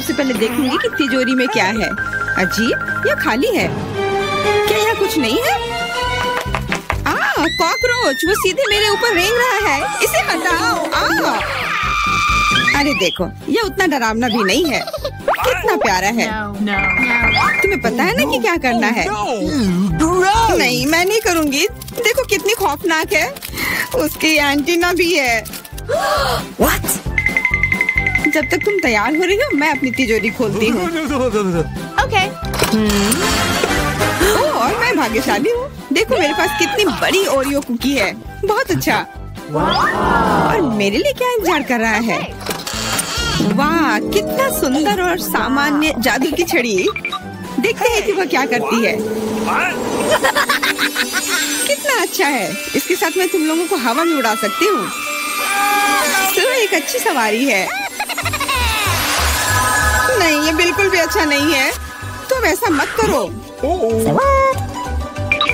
सबसे पहले देखूंगी कि तिजोरी में क्या है। अजीब, यह खाली है। क्या यहाँ कुछ नहीं है? कॉकरोच, वो सीधे मेरे ऊपर रेंग रहा है। इसे हटाओ। अरे देखो, यह उतना डरावना भी नहीं है। कितना प्यारा है। तुम्हें पता है ना कि क्या करना है? नहीं, मैं नहीं करूँगी। देखो कितनी खौफनाक है। उसकी एंटीना भी है। What? जब तक तुम तैयार हो रही हो, मैं अपनी तिजोरी खोलती हूँ। Okay. और मैं भाग्यशाली हूँ। देखो मेरे पास कितनी बड़ी ओरियो कुकी है। बहुत अच्छा। और मेरे लिए क्या इंतजार कर रहा है? वाह, कितना सुंदर और सामान्य जादू की छड़ी। देखते हैं कि वह क्या करती है। कितना अच्छा है। इसके साथ मैं तुम लोगों को हवा में उड़ा सकती हूँ। तो एक अच्छी सवारी है। नहीं, ये बिल्कुल भी अच्छा नहीं है। तुम ऐसा मत करो।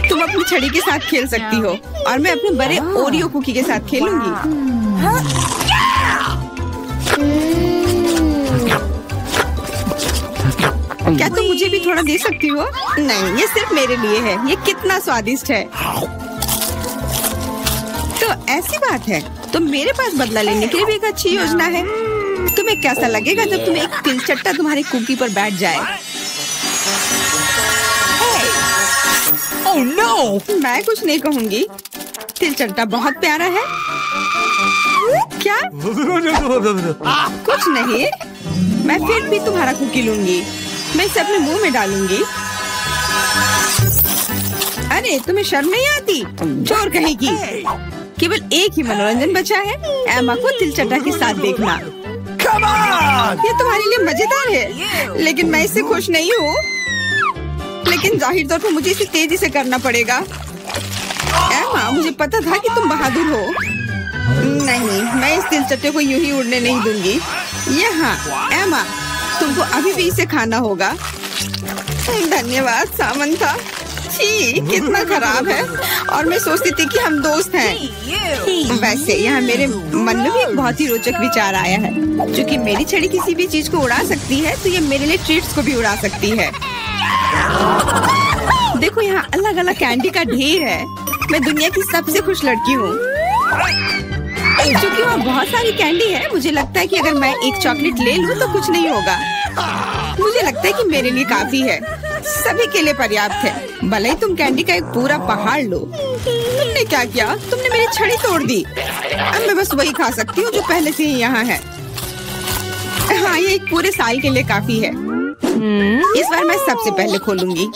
तुम अपनी छड़ी के साथ खेल सकती हो और मैं अपने बड़े ओरियो कुकी के साथ खेलूंगी। क्या तुम मुझे भी थोड़ा दे सकती हो? नहीं, ये सिर्फ मेरे लिए है। ये कितना स्वादिष्ट है। तो ऐसी बात है, तो मेरे पास बदला लेने के लिए भी एक अच्छी योजना है। तुम्हें कैसा लगेगा जब तुम्हें एक तिलचट्टा तुम्हारी कुकी पर बैठ जाए? Oh no! मैं कुछ नहीं कहूँगी। तिलचट्टा बहुत प्यारा है। क्या? कुछ नहीं। मैं फिर भी तुम्हारा कुकी लूंगी। मैं इसे अपने मुंह में डालूंगी। अरे तुम्हें शर्म नहीं आती? चोर कहेगी। केवल एक ही मनोरंजन बचा है, एमा को तिलचट्टा के साथ देखना। ये तुम्हारे लिए मजेदार है, लेकिन मैं इससे खुश नहीं हूँ। लेकिन जाहिर तौर पर मुझे इसे तेजी से करना पड़ेगा। एमा, मुझे पता था कि तुम बहादुर हो। नहीं, मैं इस तिलचट्टे को यूं ही उड़ने नहीं दूंगी। यहाँ, एमा, तुमको अभी भी इसे खाना होगा। धन्यवाद सामंथा। छी, कितना खराब है। और मैं सोचती थी कि हम दोस्त हैं। वैसे यहाँ मेरे मन में भी एक बहुत ही रोचक विचार आया है। क्योंकि मेरी छड़ी किसी भी चीज को उड़ा सकती है, तो ये मेरे लिए ट्रीट्स को भी उड़ा सकती है। देखो यहाँ अलग अलग कैंडी का ढेर है। मैं दुनिया की सबसे खुश लड़की हूँ। क्योंकि वहाँ बहुत सारी कैंडी है, मुझे लगता है कि अगर मैं एक चॉकलेट ले लूँ तो कुछ नहीं होगा। मुझे लगता है कि मेरे लिए काफी है। सभी के लिए पर्याप्त है। भले ही तुम कैंडी का एक पूरा पहाड़ लो। तुमने क्या किया? तुमने मेरी छड़ी तोड़ दी। अब मैं बस वही खा सकती हूँ जो पहले से ही यहाँ है। हाँ, ये एक पूरे साल के लिए काफी है। इस बार मैं सबसे पहले खोलूंगी।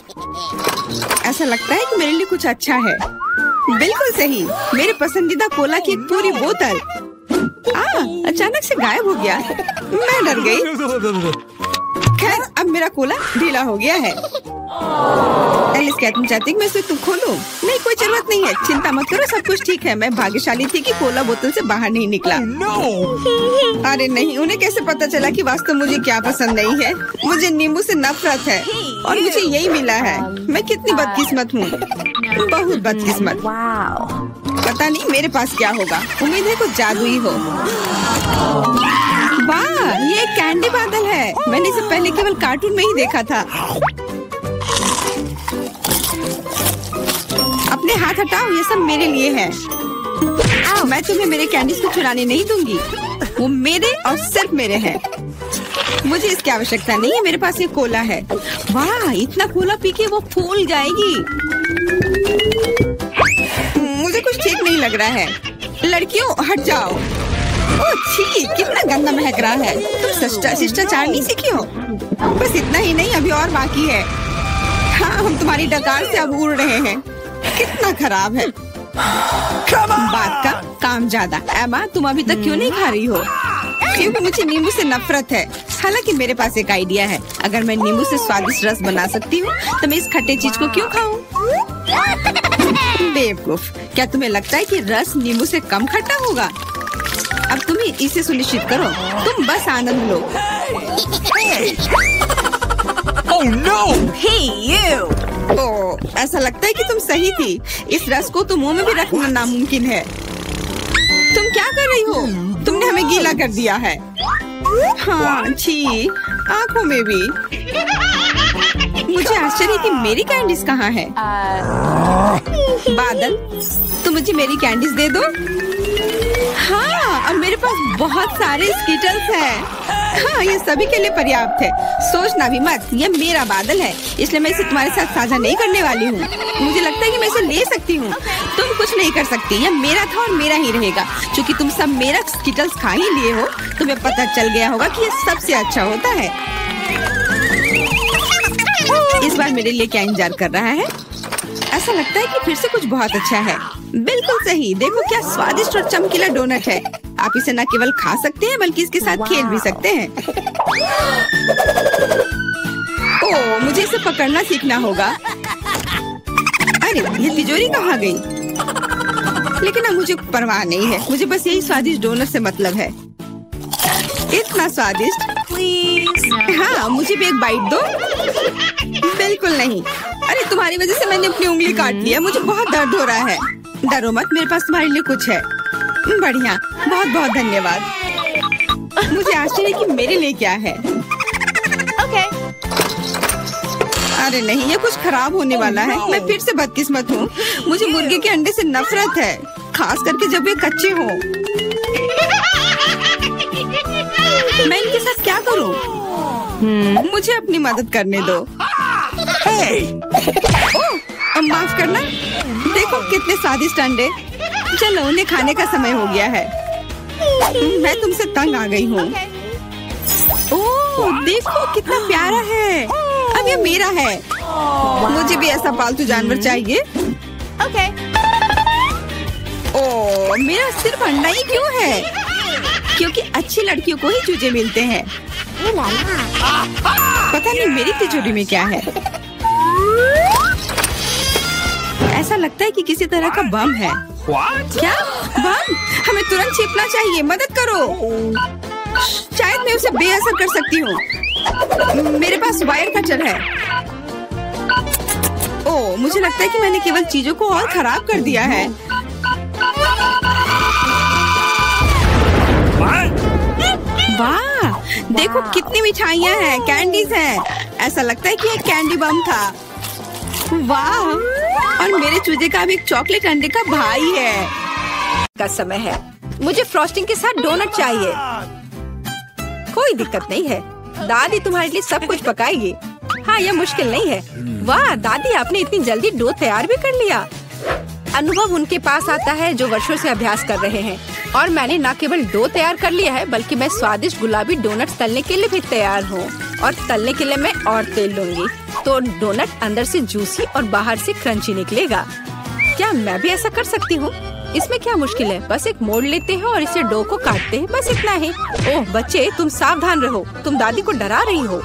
ऐसा लगता है कि मेरे लिए कुछ अच्छा है। बिल्कुल सही, मेरे पसंदीदा कोला की एक पूरी बोतल। अचानक से गायब हो गया। मैं डर गई। खैर, अब मेरा कोला ढीला हो गया है। एलिस, क्या तुम चाहती कि मैं इसे तुम खोलूं? नहीं, कोई जरूरत नहीं है। चिंता मत करो, सब कुछ ठीक है। मैं भाग्यशाली थी कि कोला बोतल से बाहर नहीं निकला। अरे नहीं, उन्हें कैसे पता चला कि वास्तव मुझे क्या पसंद नहीं है? मुझे नींबू से नफरत है और मुझे यही मिला है। मैं कितनी बदकिस्मत हूँ, बहुत बदकिस्मत। पता नहीं मेरे पास क्या होगा। उम्मीद है कुछ जादुई हो। वाह, ये एक कैंडी बादल है। मैंने इसे पहले केवल कार्टून में ही देखा था। अपने हाथ हटाओ, ये सब मेरे लिए है। मैं तुम्हें मेरे कैंडीज को चुराने नहीं दूंगी। वो मेरे और सिर्फ मेरे हैं। मुझे इसकी आवश्यकता नहीं है। मेरे पास ये कोला है। वाह, इतना कोला पी के वो फूल जाएगी। मुझे कुछ ठीक नहीं लग रहा है। लड़कियों, हट जाओ। ओह छी, कितना गंदा महक रहा है। तुम शिष्टाचार नहीं सीखी हो? बस इतना ही नहीं, अभी और बाकी है। हाँ, हम तुम्हारी डकार से अब उड़ रहे हैं। कितना खराब है। बात का काम ज्यादा। एमा, तुम अभी तक क्यों नहीं खा रही हो? क्योंकि मुझे नींबू से नफरत है। हालांकि मेरे पास एक आइडिया है। अगर मैं नींबू से स्वादिष्ट रस बना सकती हूँ, तो मैं इस खट्टे चीज को क्यों खाऊं? बेवकूफ, क्या तुम्हें लगता है कि रस नींबू से कम खट्टा होगा? अब तुम ही इसे सुनिश्चित करो। तुम बस आनंद लो। Oh no! Hey, you! ओह, ऐसा लगता है कि तुम सही थी। इस रस को तो मुंह में भी रखना नामुमकिन है। तुम क्या कर रही हो? तुमने हमें गीला कर दिया है। हाँ, छी, आँखों में भी। मुझे आश्चर्य कि मेरी कैंडीज कहाँ है? बादल, तुम मुझे मेरी कैंडीज दे दो। हाँ, अब मेरे पास बहुत सारे स्कीटल्स हैं। हाँ, ये सभी के लिए पर्याप्त है। सोचना भी मत, ये मेरा बादल है, इसलिए मैं इसे तुम्हारे साथ साझा नहीं करने वाली हूँ। मुझे लगता है कि मैं इसे ले सकती हूँ। तुम कुछ नहीं कर सकती, ये मेरा था और मेरा ही रहेगा। क्योंकि तुम सब मेरा स्कीटल्स खा ही लिए हो, तुम्हें पता चल गया होगा कि ये सबसे अच्छा होता है। इस बार मेरे लिए क्या इंतजार कर रहा है? ऐसा लगता है कि फिर से कुछ बहुत अच्छा है। बिल्कुल सही, देखो क्या स्वादिष्ट और चमकीला डोनट है। आप इसे न केवल खा सकते हैं बल्कि इसके साथ खेल भी सकते हैं। ओह, मुझे इसे पकड़ना सीखना होगा। अरे, ये तिजोरी कहाँ गई? लेकिन अब मुझे परवाह नहीं है, मुझे बस यही स्वादिष्ट डोनट से मतलब है। इतना स्वादिष्ट। हाँ, मुझे भी एक बाइट दो। बिल्कुल नहीं। अरे, तुम्हारी वजह से मैंने अपनी उंगली काट लिया, मुझे बहुत दर्द हो रहा है। डरो मत, मेरे पास तुम्हारे लिए कुछ है। बढ़िया, बहुत बहुत धन्यवाद। मुझे आश्चर्य है कि मेरे लिए क्या है। Okay. अरे नहीं, ये कुछ खराब होने वाला है। मैं फिर से बदकिस्मत हूँ। मुझे मुर्गे के अंडे से नफरत है, खास करके जब वे कच्चे हों। मैं इनके साथ क्या करूँ? मुझे अपनी मदद करने दो। ओह, माफ करना। देखो कितने स्वादिष्ट अंडे। चलो, उन्हें खाने का समय हो गया है। मैं तुमसे तंग आ गई हूँ। ओह, देखो कितना प्यारा है। अब ये मेरा है। मुझे भी ऐसा पालतू जानवर चाहिए। Okay. ओह, मेरा सिर्फ अंडा ही क्यों है? क्योंकि अच्छी लड़कियों को ही चूजे मिलते हैं। पता नहीं मेरी तिजोरी में क्या है। ऐसा लगता है कि किसी तरह का बम है। What? क्या बम? हमें तुरंत छिपना चाहिए, मदद करो। शायद मैं उसे बेअसर कर सकती हूँ। मेरे पास वायर कटर है। ओह, मुझे लगता है कि मैंने केवल चीजों को और खराब कर दिया है। वाह, देखो कितनी मिठाइयाँ हैं, कैंडीज हैं। ऐसा लगता है कि एक कैंडी बम था। वाह, और मेरे चूजे का भी एक चॉकलेट अंडे का भाई है। का समय है, मुझे फ्रॉस्टिंग के साथ डोनट चाहिए। कोई दिक्कत नहीं है, दादी तुम्हारे लिए सब कुछ पकाएगी। हाँ, यह मुश्किल नहीं है। वाह दादी, आपने इतनी जल्दी डो तैयार भी कर लिया। अनुभव उनके पास आता है जो वर्षों से अभ्यास कर रहे हैं। और मैंने न केवल डो तैयार कर लिया है, बल्कि मैं स्वादिष्ट गुलाबी डोनट तलने के लिए भी तैयार हूँ। और तलने के लिए मैं और तेल लूंगी, तो डोनट अंदर से जूसी और बाहर से क्रंची निकलेगा। क्या मैं भी ऐसा कर सकती हूँ? इसमें क्या मुश्किल है? बस एक मोड़ लेते हैं और इसे डो को काटते हैं, बस इतना ही। ओह बच्चे, तुम सावधान रहो, तुम दादी को डरा रही हो।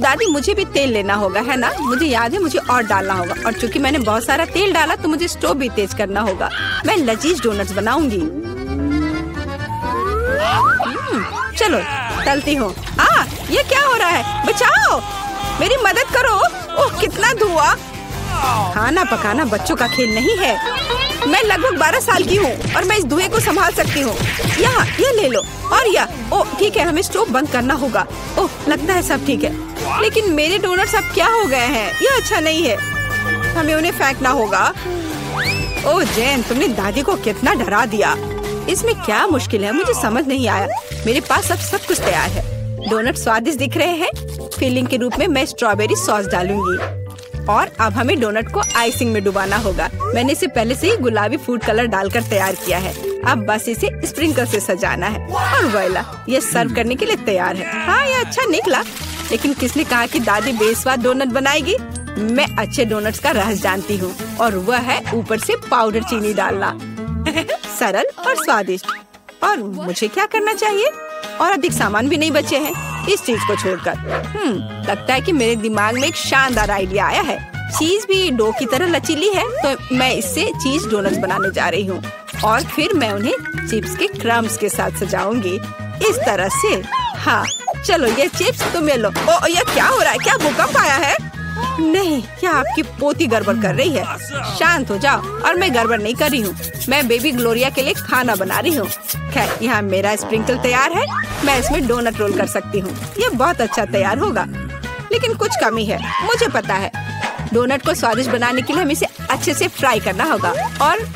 दादी, मुझे भी तेल लेना होगा, है ना? मुझे याद है, मुझे और डालना होगा। और चूंकि मैंने बहुत सारा तेल डाला, तो मुझे स्टोव भी तेज करना होगा। मैं लजीज डोनट्स बनाऊंगी। चलो तलती हूँ। ये क्या हो रहा है? बचाओ, मेरी मदद करो। ओह, कितना धुआं! खाना पकाना बच्चों का खेल नहीं है। मैं लगभग 12 साल की हूँ और मैं इस धुएं को संभाल सकती हूँ। यहाँ, ये ले लो। और यह, ओह ठीक है, हमें स्टोव बंद करना होगा। ओह, लगता है सब ठीक है। लेकिन मेरे डोनट्स अब क्या हो गए हैं? यह अच्छा नहीं है, हमें उन्हें फेंकना होगा। ओह जैन, तुमने दादी को कितना डरा दिया। इसमें क्या मुश्किल है? मुझे समझ नहीं आया। मेरे पास अब सब कुछ तैयार है। डोनट स्वादिष्ट दिख रहे हैं। फिलिंग के रूप में मैं स्ट्रॉबेरी सॉस डालूंगी। और अब हमें डोनट को आइसिंग में डुबाना होगा। मैंने इसे पहले से ही गुलाबी फूड कलर डालकर तैयार किया है। अब बस इसे स्प्रिंकल से सजाना है। और वोइला, ये सर्व करने के लिए तैयार है। हाँ, ये अच्छा निकला। लेकिन किसने कहा कि दादी बेस्वाद डोनट बनाएगी? मैं अच्छे डोनट्स का रहस्य जानती हूँ, और वह है ऊपर से पाउडर चीनी डालना। सरल और स्वादिष्ट। और मुझे क्या करना चाहिए? और अधिक सामान भी नहीं बचे हैं इस चीज को छोड़कर। लगता है कि मेरे दिमाग में एक शानदार आइडिया आया है। चीज भी डो की तरह लचीली है, तो मैं इससे चीज डोनट्स बनाने जा रही हूँ। और फिर मैं उन्हें चिप्स के क्रम्स के साथ सजाऊंगी, इस तरह से। हाँ चलो, ये चिप्स तुम्हें लो। ओ, ये क्या हो रहा है? क्या भूकंप आया है? नहीं, क्या आपकी पोती गड़बड़ कर रही है? शांत हो जाओ। और मैं गड़बड़ नहीं कर रही हूँ, मैं बेबी ग्लोरिया के लिए खाना बना रही हूँ। खैर, यहाँ मेरा स्प्रिंकल तैयार है। मैं इसमें डोनट रोल कर सकती हूँ। ये बहुत अच्छा तैयार होगा, लेकिन कुछ कमी है, मुझे पता है। डोनट को स्वादिष्ट बनाने के लिए हमें इसे अच्छे से फ्राई करना होगा, और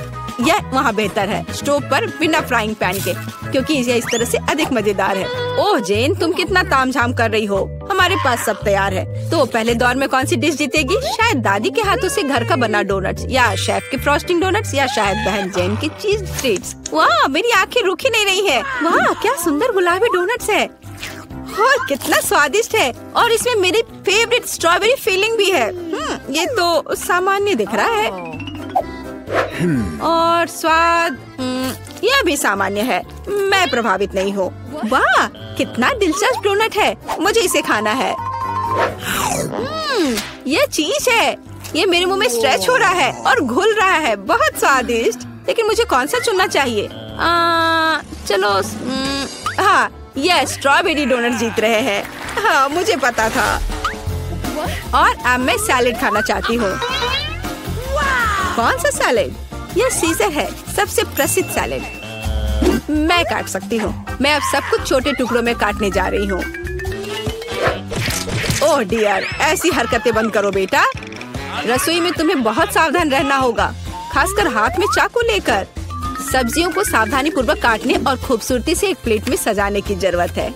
यह वहाँ बेहतर है स्टोव पर बिना फ्राइंग पैन के, क्योंकि यह इस तरह से अधिक मजेदार है। ओह जेन, तुम कितना तामझाम कर रही हो। हमारे पास सब तैयार है। तो पहले दौर में कौन सी डिश जीतेगी? शायद दादी के हाथों से घर का बना डोनट्स, या शेफ के फ्रॉस्टिंग डोनट्स, या शायद बहन जेन की चीज ट्रीट्स। वाह, मेरी आंखें रुकी नहीं रही है। वाह, क्या सुंदर गुलाबी डोनट्स है और कितना स्वादिष्ट है। और इसमें मेरी फेवरेट स्ट्रॉबेरी फीलिंग भी है। ये तो सामान्य दिख रहा है, और स्वाद यह भी सामान्य है। मैं प्रभावित नहीं हूँ। वाह, कितना दिलचस्प डोनट है, मुझे इसे खाना है। यह चीज है, ये मेरे मुंह में स्ट्रेच हो रहा है और घुल रहा है। बहुत स्वादिष्ट। लेकिन मुझे कौन सा चुनना चाहिए? चलो, हाँ, यह स्ट्रॉबेरी डोनट जीत रहे हैं। हाँ, मुझे पता था। और अब मैं सैलेड खाना चाहती हूँ। कौन सा सैलेड? यह सीजर है, सबसे प्रसिद्ध सैलेड। मैं काट सकती हूँ। मैं अब सब कुछ छोटे टुकड़ों में काटने जा रही हूँ। ओह डियर, ऐसी हरकतें बंद करो बेटा। रसोई में तुम्हें बहुत सावधान रहना होगा, खासकर हाथ में चाकू लेकर। सब्जियों को सावधानी पूर्वक काटने और खूबसूरती से एक प्लेट में सजाने की जरूरत है।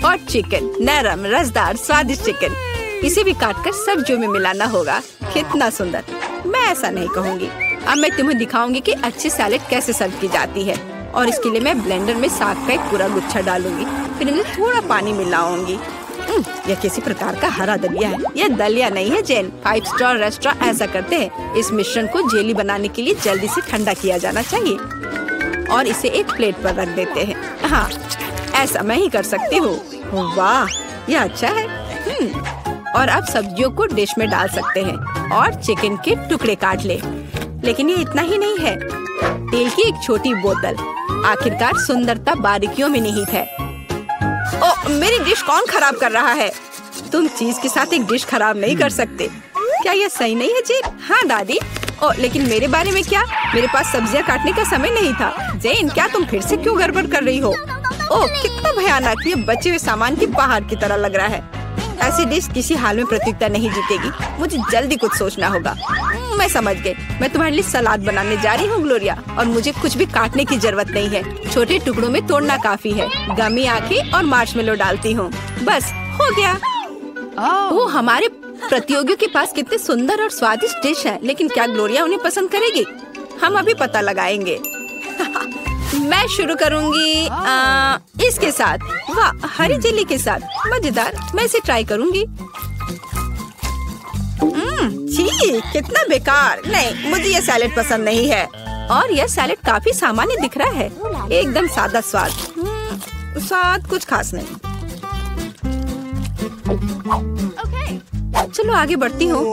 और चिकन, नरम, रसदार, स्वादिष्ट चिकन, इसे भी काटकर सब्जियों में मिलाना होगा। कितना सुंदर। मैं ऐसा नहीं कहूँगी। अब मैं तुम्हें दिखाऊंगी कि अच्छी सैलेड कैसे सर्व की जाती है। और इसके लिए मैं ब्लेंडर में साग का एक पूरा गुच्छा डालूंगी, फिर इनमें थोड़ा पानी मिलाऊंगी। यह किसी प्रकार का हरा दलिया है। यह दलिया नहीं है जेन, 5 स्टार रेस्टोरेंट ऐसा करते हैं। इस मिश्रण को जेली बनाने के लिए जल्दी से ठंडा किया जाना चाहिए और इसे एक प्लेट पर रख देते हैं। हाँ, ऐसा मैं ही कर सकती हूँ। वाह, यह अच्छा है। और अब सब्जियों को डिश में डाल सकते हैं और चिकन के टुकड़े काट ले। लेकिन ये इतना ही नहीं है। तेल की एक छोटी बोतल, आखिरकार सुंदरता बारीकियों में निहित है। ओह, मेरी डिश कौन खराब कर रहा है? तुम चीज के साथ एक डिश खराब नहीं कर सकते। क्या यह सही नहीं है जेन? हाँ दादी। ओह, लेकिन मेरे बारे में क्या? मेरे पास सब्जियां काटने का समय नहीं था। जेन, क्या तुम फिर से क्यों गड़बड़ कर रही हो? ओह, कितना भयानक। ये बचे हुए सामान की पहाड़ की तरह लग रहा है। ऐसी डिश किसी हाल में प्रतियोगिता नहीं जीतेगी। मुझे जल्दी कुछ सोचना होगा। मैं समझ गई। मैं तुम्हारे लिए सलाद बनाने जा रही हूँ ग्लोरिया, और मुझे कुछ भी काटने की जरूरत नहीं है। छोटे टुकड़ों में तोड़ना काफी है। गमी आंखें और मार्शमेलो डालती हूँ। बस हो गया। ओह, हमारे प्रतियोगियों के पास कितने सुंदर और स्वादिष्ट डिश है। लेकिन क्या ग्लोरिया उन्हें पसंद करेगी? हम अभी पता लगाएंगे। मैं शुरू करूंगी इसके साथ। वाह, हरी जेली के साथ, मजेदार। मैं इसे ट्राई करूंगी। छी, कितना बेकार। नहीं, मुझे ये सैलेड पसंद नहीं है। और यह सैलेड काफी सामान्य दिख रहा है, एकदम सादा स्वाद। स्वाद कुछ खास नहीं। चलो आगे बढ़ती हूँ।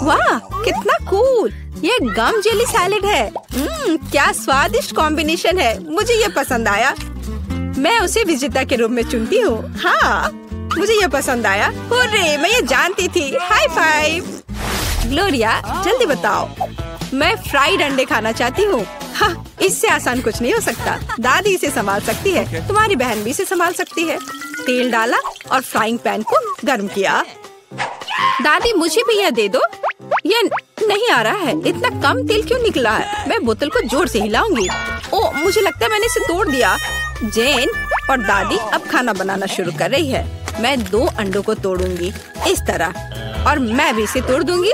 वाह, कितना कूल। ये गम जेली सैलेड है। क्या स्वादिष्ट कॉम्बिनेशन है। मुझे ये पसंद आया। मैं उसे विजेता के रूप में चुनती हूँ। हाँ, मुझे ये पसंद आया। हुर्रे, मैं ये जानती थी। High five. ग्लोरिया, जल्दी बताओ। मैं फ्राइड अंडे खाना चाहती हूँ। हाँ, इससे आसान कुछ नहीं हो सकता। दादी इसे संभाल सकती है, तुम्हारी बहन भी इसे संभाल सकती है। तेल डाला और फ्राइंग पैन को गर्म किया। दादी, मुझे भी यह दे दो। यह नहीं आ रहा है। इतना कम तेल क्यों निकला है? मैं बोतल को जोर से हिलाऊंगी। ओह, मुझे लगता है मैंने इसे तोड़ दिया। जेन और दादी अब खाना बनाना शुरू कर रही है। मैं 2 अंडों को तोड़ूंगी इस तरह, और मैं भी इसे तोड़ दूंगी।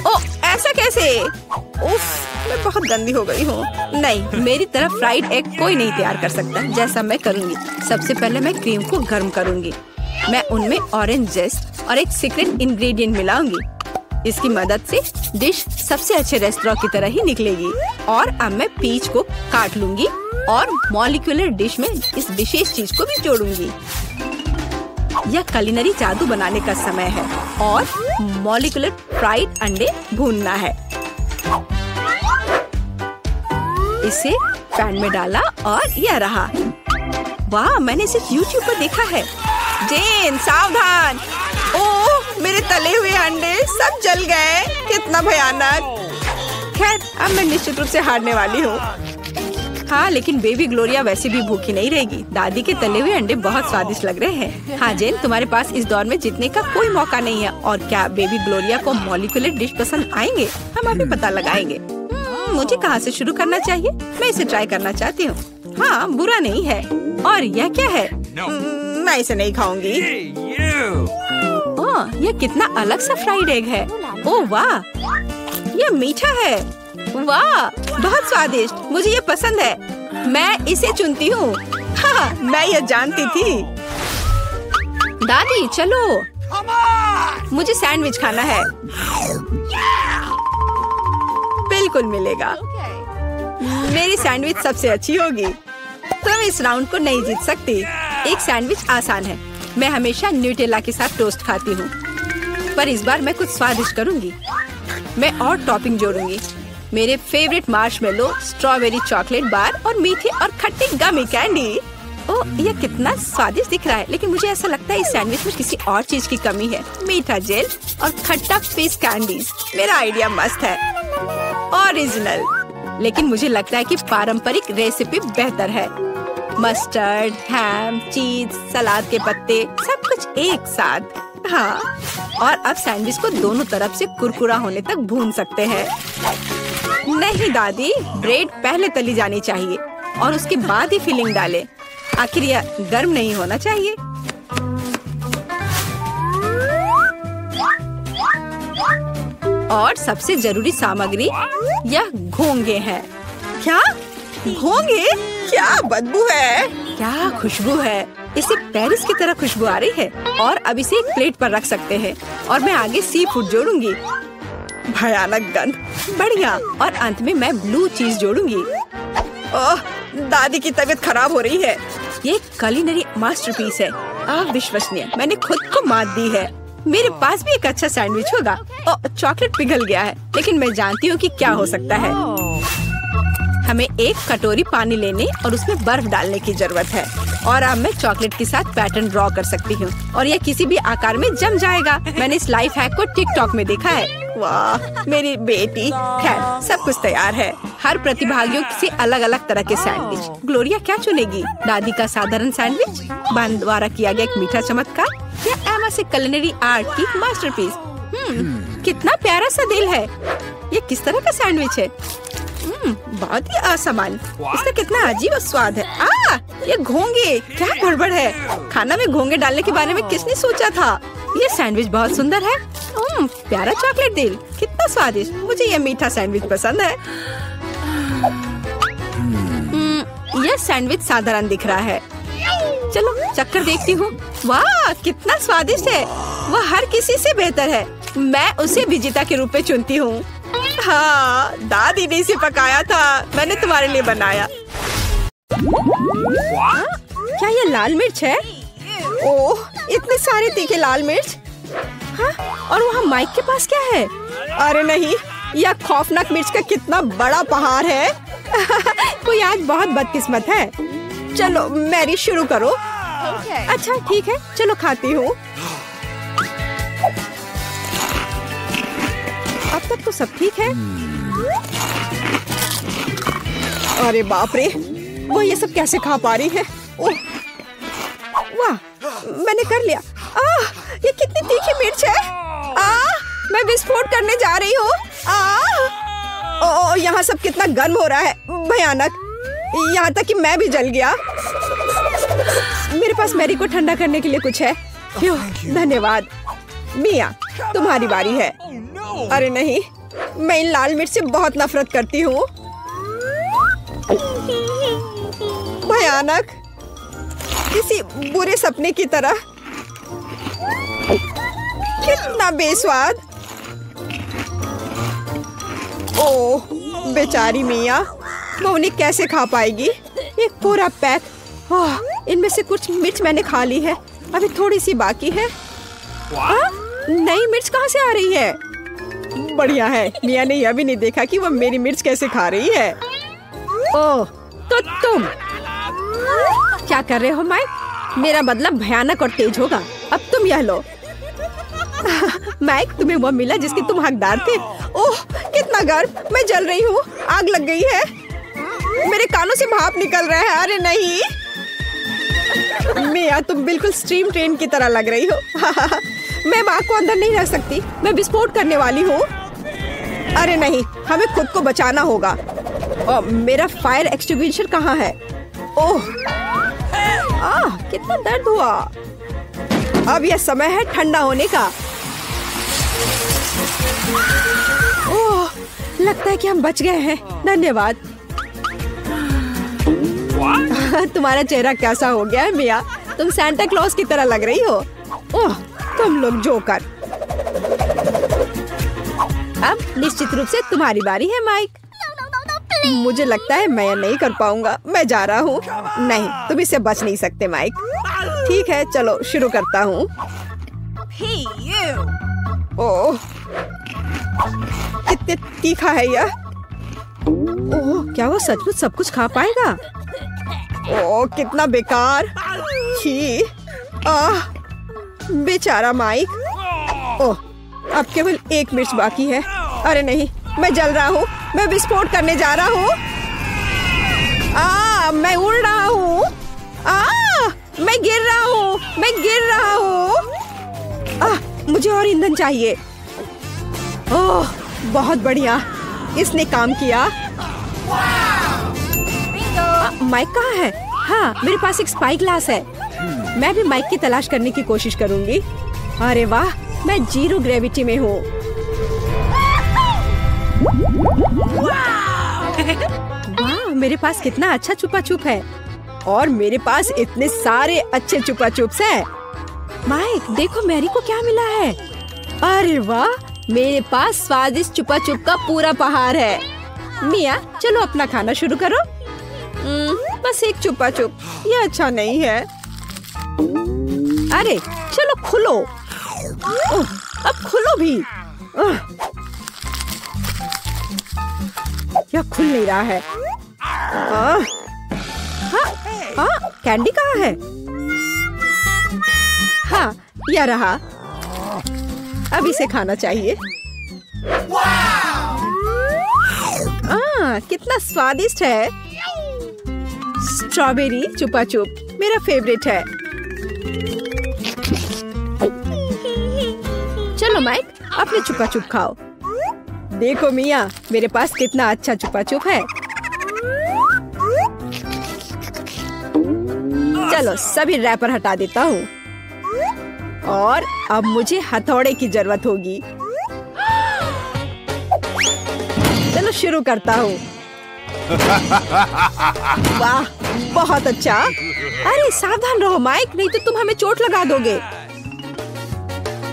ओह, ऐसा कैसे? उफ, मैं बहुत गंदी हो गई हूँ। नहीं, मेरी तरह फ्राइड एग कोई नहीं तैयार कर सकता जैसा मैं करूँगी। सबसे पहले मैं क्रीम को गर्म करूँगी। मैं उनमें ऑरेंज जेस्ट और एक सीक्रेट इंग्रेडिएंट मिलाऊंगी। इसकी मदद से डिश सबसे अच्छे रेस्टोरेंट की तरह ही निकलेगी। और अब मैं पीच को काट लूंगी और मॉलिक्यूलर डिश में इस विशेष चीज को भी जोड़ूंगी। यह कुलिनरी जादू बनाने का समय है और मॉलिक्यूलर फ्राइड अंडे भूनना है। इसे पैन में डाला और यह रहा। वाह, मैंने इसे YouTube पर देखा है। जेन, सावधान। ओह, मेरे तले हुए अंडे सब जल गए। कितना भयानक। खैर, अब मैं निश्चित रूप से हारने वाली हूँ। हाँ, लेकिन बेबी ग्लोरिया वैसे भी भूखी नहीं रहेगी। दादी के तले हुए अंडे बहुत स्वादिष्ट लग रहे हैं। हाँ जेन, तुम्हारे पास इस दौर में जीतने का कोई मौका नहीं है। और क्या बेबी ग्लोरिया को मॉलिक्यूलर डिश पसंद आएंगे? हम अभी पता लगाएंगे। मुझे कहाँ से शुरू करना चाहिए? मैं इसे ट्राई करना चाहती हूँ। हाँ, बुरा नहीं है। और यह क्या है? मैं इसे नहीं खाऊंगी। ओह, यह कितना अलग सा फ्राइड एग है। ओह वाह, यह मीठा है। वाह, बहुत स्वादिष्ट। मुझे ये पसंद है। मैं इसे चुनती हूँ। हाँ, मैं ये जानती थी। दादी चलो, मुझे सैंडविच खाना है। बिल्कुल मिलेगा। मेरी सैंडविच सबसे अच्छी होगी। तुम इस राउंड को नहीं जीत सकती। एक सैंडविच आसान है। मैं हमेशा न्यूटेला के साथ टोस्ट खाती हूँ, पर इस बार मैं कुछ स्वादिष्ट करूँगी। मैं और टॉपिंग जोड़ूंगी। मेरे favourite marshmallow, strawberry chocolate bar और मीठी और खट्टी गमी कैंडी। ओह, यह कितना स्वादिष्ट दिख रहा है। लेकिन मुझे ऐसा लगता है इस सैंडविच में किसी और चीज की कमी है। मीठा जेल और खट्टा फिश कैंडीज। मेरा आइडिया मस्त है, ओरिजिनल। लेकिन मुझे लगता है कि पारंपरिक रेसिपी बेहतर है। मस्टर्ड, हैम, चीज, सलाद के पत्ते, सब कुछ एक साथ। हाँ, और अब सैंडविच को दोनों तरफ से कुरकुरा होने तक भून सकते हैं। नहीं दादी, ब्रेड पहले तली जानी चाहिए और उसके बाद ही फिलिंग डालें। आखिर यह गर्म नहीं होना चाहिए। और सबसे जरूरी सामग्री यह घोंगे हैं। क्या घोंगे? क्या बदबू है। क्या खुशबू है। इसे पेरिस की तरह खुशबू आ रही है। और अब इसे एक प्लेट पर रख सकते हैं। और मैं आगे सी फूड जोड़ूंगी। भयानक गंध। बढ़िया। और अंत में मैं ब्लू चीज जोड़ूंगी। ओह, दादी की तबीयत खराब हो रही है। ये कुलिनरी मास्टरपीस है। अविश्वसनीय। मैंने खुद को मात दी है। मेरे पास भी एक अच्छा सैंडविच होगा। ओह, चॉकलेट पिघल गया है। लेकिन मैं जानती हूँ कि क्या हो सकता है। हमें एक कटोरी पानी लेने और उसमें बर्फ डालने की जरूरत है। और अब मैं चॉकलेट के साथ पैटर्न ड्रॉ कर सकती हूँ और यह किसी भी आकार में जम जाएगा। मैंने इस लाइफ हैक को टिकटॉक में देखा है। वाह, मेरी बेटी। खैर, सब कुछ तैयार है। हर प्रतिभागियों से अलग अलग तरह के सैंडविच। ग्लोरिया क्या चुनेगी? दादी का साधारण सैंडविच, बहन द्वारा किया गया एक मीठा चमत्कार, या एमा से कुलिनरी आर्ट की मास्टरपीस? कितना प्यारा सा दिल है। ये किस तरह का सैंडविच है? बहुत ही असामान्य। इसका कितना अजीब स्वाद है। ये घोंगे। क्या गड़बड़ है। खाना में घोंगे डालने के बारे में किसने सोचा था? ये सैंडविच बहुत सुंदर है। प्यारा चॉकलेट दिल। कितना स्वादिष्ट। मुझे ये मीठा सैंडविच पसंद है। यह सैंडविच साधारण दिख रहा है। चलो चक्कर देखती हूँ। वाह, कितना स्वादिष्ट है। वह हर किसी से बेहतर है। मैं उसे विजेता के रूप में चुनती हूँ। हाँ, दादी ने इसे पकाया था। मैंने तुम्हारे लिए बनाया। क्या ये लाल मिर्च है? ओह, इतने सारे तीखे लाल मिर्च। हाँ, और वहाँ माइक के पास क्या है? अरे नहीं, यह खौफनाक मिर्च का कितना बड़ा पहाड़ है। कोई आज बहुत बदकिस्मत है। चलो मैरी, शुरू करो। अच्छा ठीक है, चलो खाती हूँ। अब तक तो सब ठीक है। अरे बाप रे, वो ये सब कैसे खा पा रही है? ओह, वाह, मैंने कर लिया। ये कितनी तीखी मिर्च है। मैं विस्फोट करने जा रही हूँ। यहाँ सब कितना गर्म हो रहा है। भयानक। यहाँ तक कि मैं भी जल गया। मेरे पास मैरी को ठंडा करने के लिए कुछ है? धन्यवाद। मिया, तुम्हारी बारी है। अरे नहीं, मैं इन लाल मिर्च से बहुत नफरत करती हूँ। भयानक, किसी बुरे सपने की तरह। कितना बेस्वाद। ओह, बेचारी मिया, वो उन्हें कैसे खा पाएगी? एक पूरा पैक। इनमें से कुछ मिर्च मैंने खा ली है, अभी थोड़ी सी बाकी है। नई मिर्च कहाँ से आ रही है? बढ़िया है, मिया ने यह भी नहीं देखा कि वो मेरी मिर्च कैसे खा रही है। ओह, तो तुम क्या कर रहे हो माइक? मेरा बदला भयानक और तेज होगा। अब तुम यह लो। मैक, तुम्हें वो मिला जिसके तुम हकदार थे। ओह कितना गर्म, मैं जल रही हूँ, आग लग गई है, मेरे कानों से भाप निकल रहा है। अरे नहीं मिया, तुम बिल्कुल स्टीम ट्रेन की तरह लग रही हो। मैं आग को अंदर नहीं रख सकती, मैं विस्फोट करने वाली हूँ। अरे नहीं, हमें खुद को बचाना होगा। मेरा फायर एक्सटिंग्विशर कहाँ है? ओह कितना दर्द हुआ। अब यह समय है ठंडा होने का। ओह लगता है कि हम बच गए हैं, धन्यवाद। तुम्हारा चेहरा कैसा हो गया है मिया? तुम सांता क्लॉज की तरह लग रही हो। ओह तुम लोग जोकर। अब निश्चित रूप से तुम्हारी बारी है माइक। मुझे लगता है मैं नहीं कर पाऊंगा, मैं जा रहा हूँ। नहीं, तुम इससे बच नहीं सकते माइक। ठीक है चलो शुरू करता हूँ। ओह कितने तीखा है यह। ओह क्या वो सचमुच सब कुछ खा पाएगा? ओह कितना बेकार। छी बेचारा माइक। ओह अब केवल एक मिर्च बाकी है। अरे नहीं, मैं जल रहा हूँ, मैं विस्फोट करने जा रहा हूँ। मैं उड़ रहा हूँ। मैं गिर रहा हूँ, मैं गिर रहा हूँ। मुझे और ईंधन चाहिए। ओह बहुत बढ़िया, इसने काम किया। माइक कहाँ है? हाँ मेरे पास एक स्पाई ग्लास है। मैं भी माइक की तलाश करने की कोशिश करूंगी। अरे वाह, मैं 0 ग्रेविटी में हूँ। वाह मेरे पास कितना अच्छा छुपा छुप है, और मेरे पास इतने सारे अच्छे छुपा छुप्स हैं। माइक देखो मैरी को क्या मिला है। अरे वाह मेरे पास स्वादिष्ट छुपा छुप का पूरा पहाड़ है। मिया चलो अपना खाना शुरू करो। बस एक छुपा छुप, ये अच्छा नहीं है। अरे चलो खुलो। अब खुलो भी। यह खुल नहीं रहा है। कैंडी कहाँ है? हाँ यह रहा। अब इसे खाना चाहिए। कितना स्वादिष्ट है। स्ट्रॉबेरी चुपा चुप मेरा फेवरेट है। चलो माइक अपने चुपा चुप खाओ। देखो मिया मेरे पास कितना अच्छा चुपा चुप है। चलो सभी रैपर हटा देता हूँ, और अब मुझे हथौड़े की जरूरत होगी। चलो शुरू करता हूँ। वाह बहुत अच्छा। अरे सावधान रहो माइक, नहीं तो तुम हमें चोट लगा दोगे।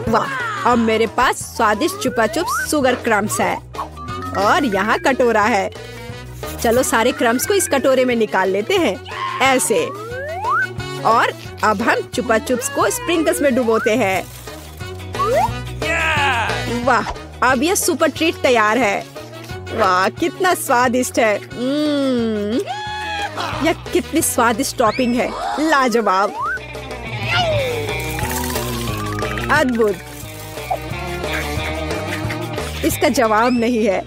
वाह अब मेरे पास स्वादिष्ट चुपा चुप सुगर क्रम्स है, और यहाँ कटोरा है। चलो सारे क्रम्स को इस कटोरे में निकाल लेते हैं ऐसे, और अब हम चुपा चुप्स को स्प्रिंकल्स में डुबोते हैं। वाह अब यह सुपर ट्रीट तैयार है। वाह कितना स्वादिष्ट है। यह कितनी स्वादिष्ट टॉपिंग है, लाजवाब, अद्भुत, इसका जवाब नहीं है।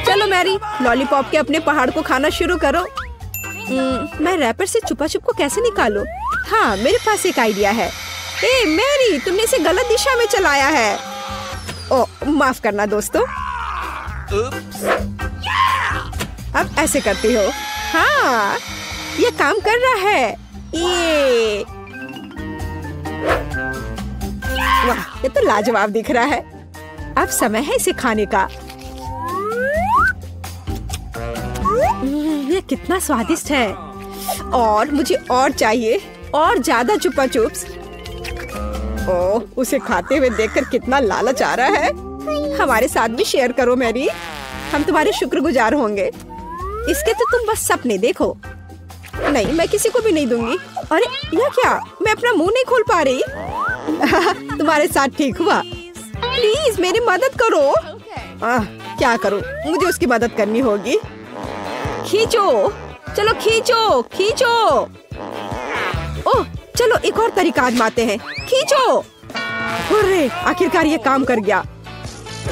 चलो मैरी लॉलीपॉप के अपने पहाड़ को खाना शुरू करो। मैं रैपर से छुपा छुप को कैसे निकालूं? हाँ मेरे पास एक आइडिया है। ए मैरी तुमने इसे गलत दिशा में चलाया है। ओ माफ करना दोस्तों। अब ऐसे करती हो। हाँ ये काम कर रहा है। ये वाह ये तो लाजवाब दिख रहा है। अब समय है इसे खाने का। ये कितना स्वादिष्ट है, और मुझे और चाहिए, और ज्यादा चुपा चुप्स। ओह उसे खाते हुए देखकर कितना लालच आ रहा है। हमारे साथ भी शेयर करो मैरी, हम तुम्हारे शुक्रगुजार होंगे। इसके तो तुम बस सपने देखो। नहीं मैं किसी को भी नहीं दूंगी। अरे यह क्या, मैं अपना मुंह नहीं खोल पा रही। तुम्हारे साथ ठीक हुआ। प्लीज मेरी मदद करो। क्या करूं, मुझे उसकी मदद करनी होगी। खींचो, चलो खींचो खींचो। ओह चलो एक और तरीका आजमाते हैं। खींचो। अरे आखिरकार ये काम कर गया।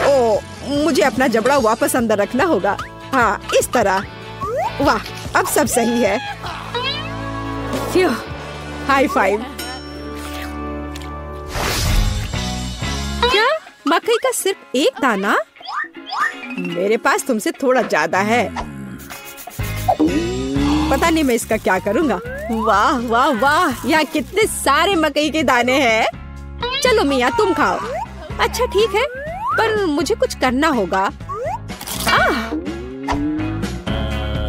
ओ, मुझे अपना जबड़ा वापस अंदर रखना होगा। हाँ, इस तरह। वाह, अब सब सही है। High five. क्या मकई का सिर्फ एक दाना? मेरे पास तुमसे थोड़ा ज्यादा है। पता नहीं मैं इसका क्या करूँगा। वाह वाह वाह, यहाँ कितने सारे मकई के दाने हैं। चलो मियाँ, तुम खाओ। अच्छा ठीक है, पर मुझे कुछ करना होगा।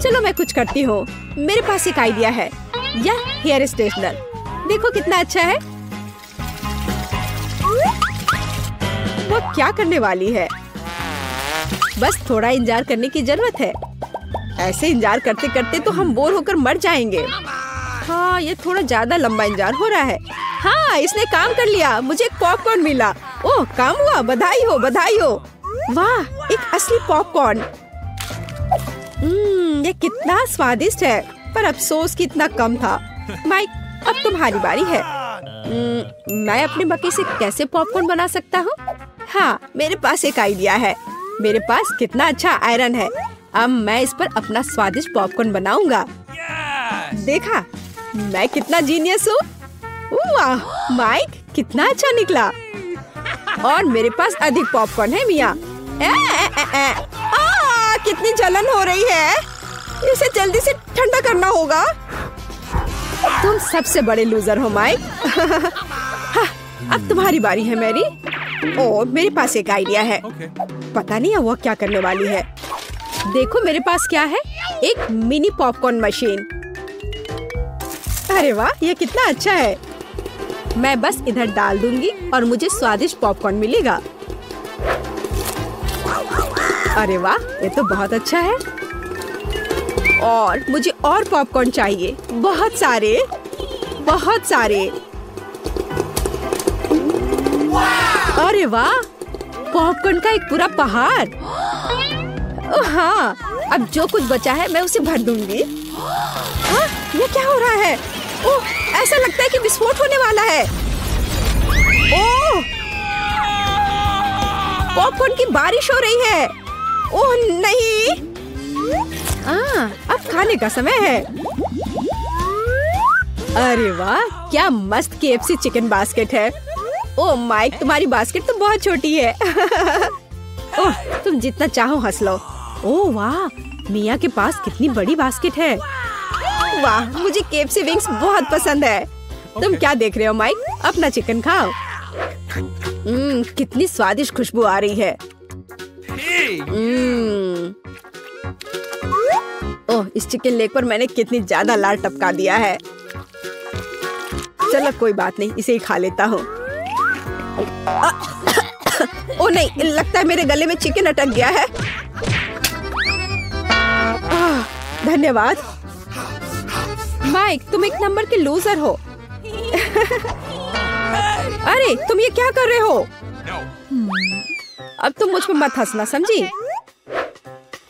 चलो मैं कुछ करती हूँ। मेरे पास एक आइडिया है। यह हेयर स्ट्रेटनर देखो कितना अच्छा है। वो क्या करने वाली है? बस थोड़ा इंतजार करने की जरूरत है। ऐसे इंतजार करते करते तो हम बोर होकर मर जाएंगे। हाँ, ये थोड़ा ज्यादा लंबा इंतजार हो रहा है। हाँ, इसने काम कर लिया। मुझे पॉपकॉर्न मिला। ओह, काम हुआ। बधाई हो, बधाई हो। वाह, एक असली पॉपकॉर्न। ये कितना स्वादिष्ट है, पर अफसोस कि इतना कम था। माइक, अब तुम्हारी बारी है। मैं अपने मकई से कैसे पॉपकॉर्न बना सकता हूँ? हाँ, मेरे पास एक आइडिया है। मेरे पास कितना अच्छा आयरन है। अब मैं इस पर अपना स्वादिष्ट पॉपकॉर्न बनाऊंगा। देखा, मैं कितना जीनियस हूँ। वाह माइक, कितना अच्छा निकला। और मेरे पास अधिक पॉपकॉर्न है मियाँ। कितनी जलन हो रही है। इसे जल्दी से ठंडा करना होगा। तुम सबसे बड़े लूजर हो माइक। हाँ, अब तुम्हारी बारी है मेरी। ओ, मेरे पास एक आइडिया है। पता नहीं है वो क्या करने वाली है। देखो मेरे पास क्या है, एक मिनी पॉपकॉर्न मशीन। अरे वाह, ये कितना अच्छा है। मैं बस इधर डाल दूंगी और मुझे स्वादिष्ट पॉपकॉर्न मिलेगा। अरे वाह, ये तो बहुत अच्छा है। और मुझे और पॉपकॉर्न चाहिए, बहुत सारे, बहुत सारे। अरे वाह, पॉपकॉर्न का एक पूरा पहाड़। हाँ, अब जो कुछ बचा है मैं उसे भर दूंगी। हाँ, ये क्या हो रहा है? ओह, ऐसा लगता है कि विस्फोट होने वाला है। ओह, पॉपकॉर्न की बारिश हो रही है। ओह नहीं। अब खाने का समय है। अरे वाह, क्या मस्त KFC चिकन बास्केट है। ओह माइक, तुम्हारी बास्केट तो बहुत छोटी है। ओह, तुम जितना चाहो हंस लो। ओह वाह, मिया के पास कितनी बड़ी बास्केट है। वाह, मुझे KFC विंग्स बहुत पसंद है। तुम क्या देख रहे हो माइक? अपना चिकन खाओ। कितनी स्वादिष्ट खुशबू आ रही है। ओह, इस चिकन लेग पर मैंने कितनी ज्यादा लार टपका दिया है। चलो कोई बात नहीं, इसे ही खा लेता हूँ। ओह नहीं, लगता है मेरे गले में चिकन अटक गया है। धन्यवाद माइक, तुम एक नंबर के लूजर हो। अरे तुम ये क्या कर रहे हो? अब तुम मुझ पर मत हंसना, समझी?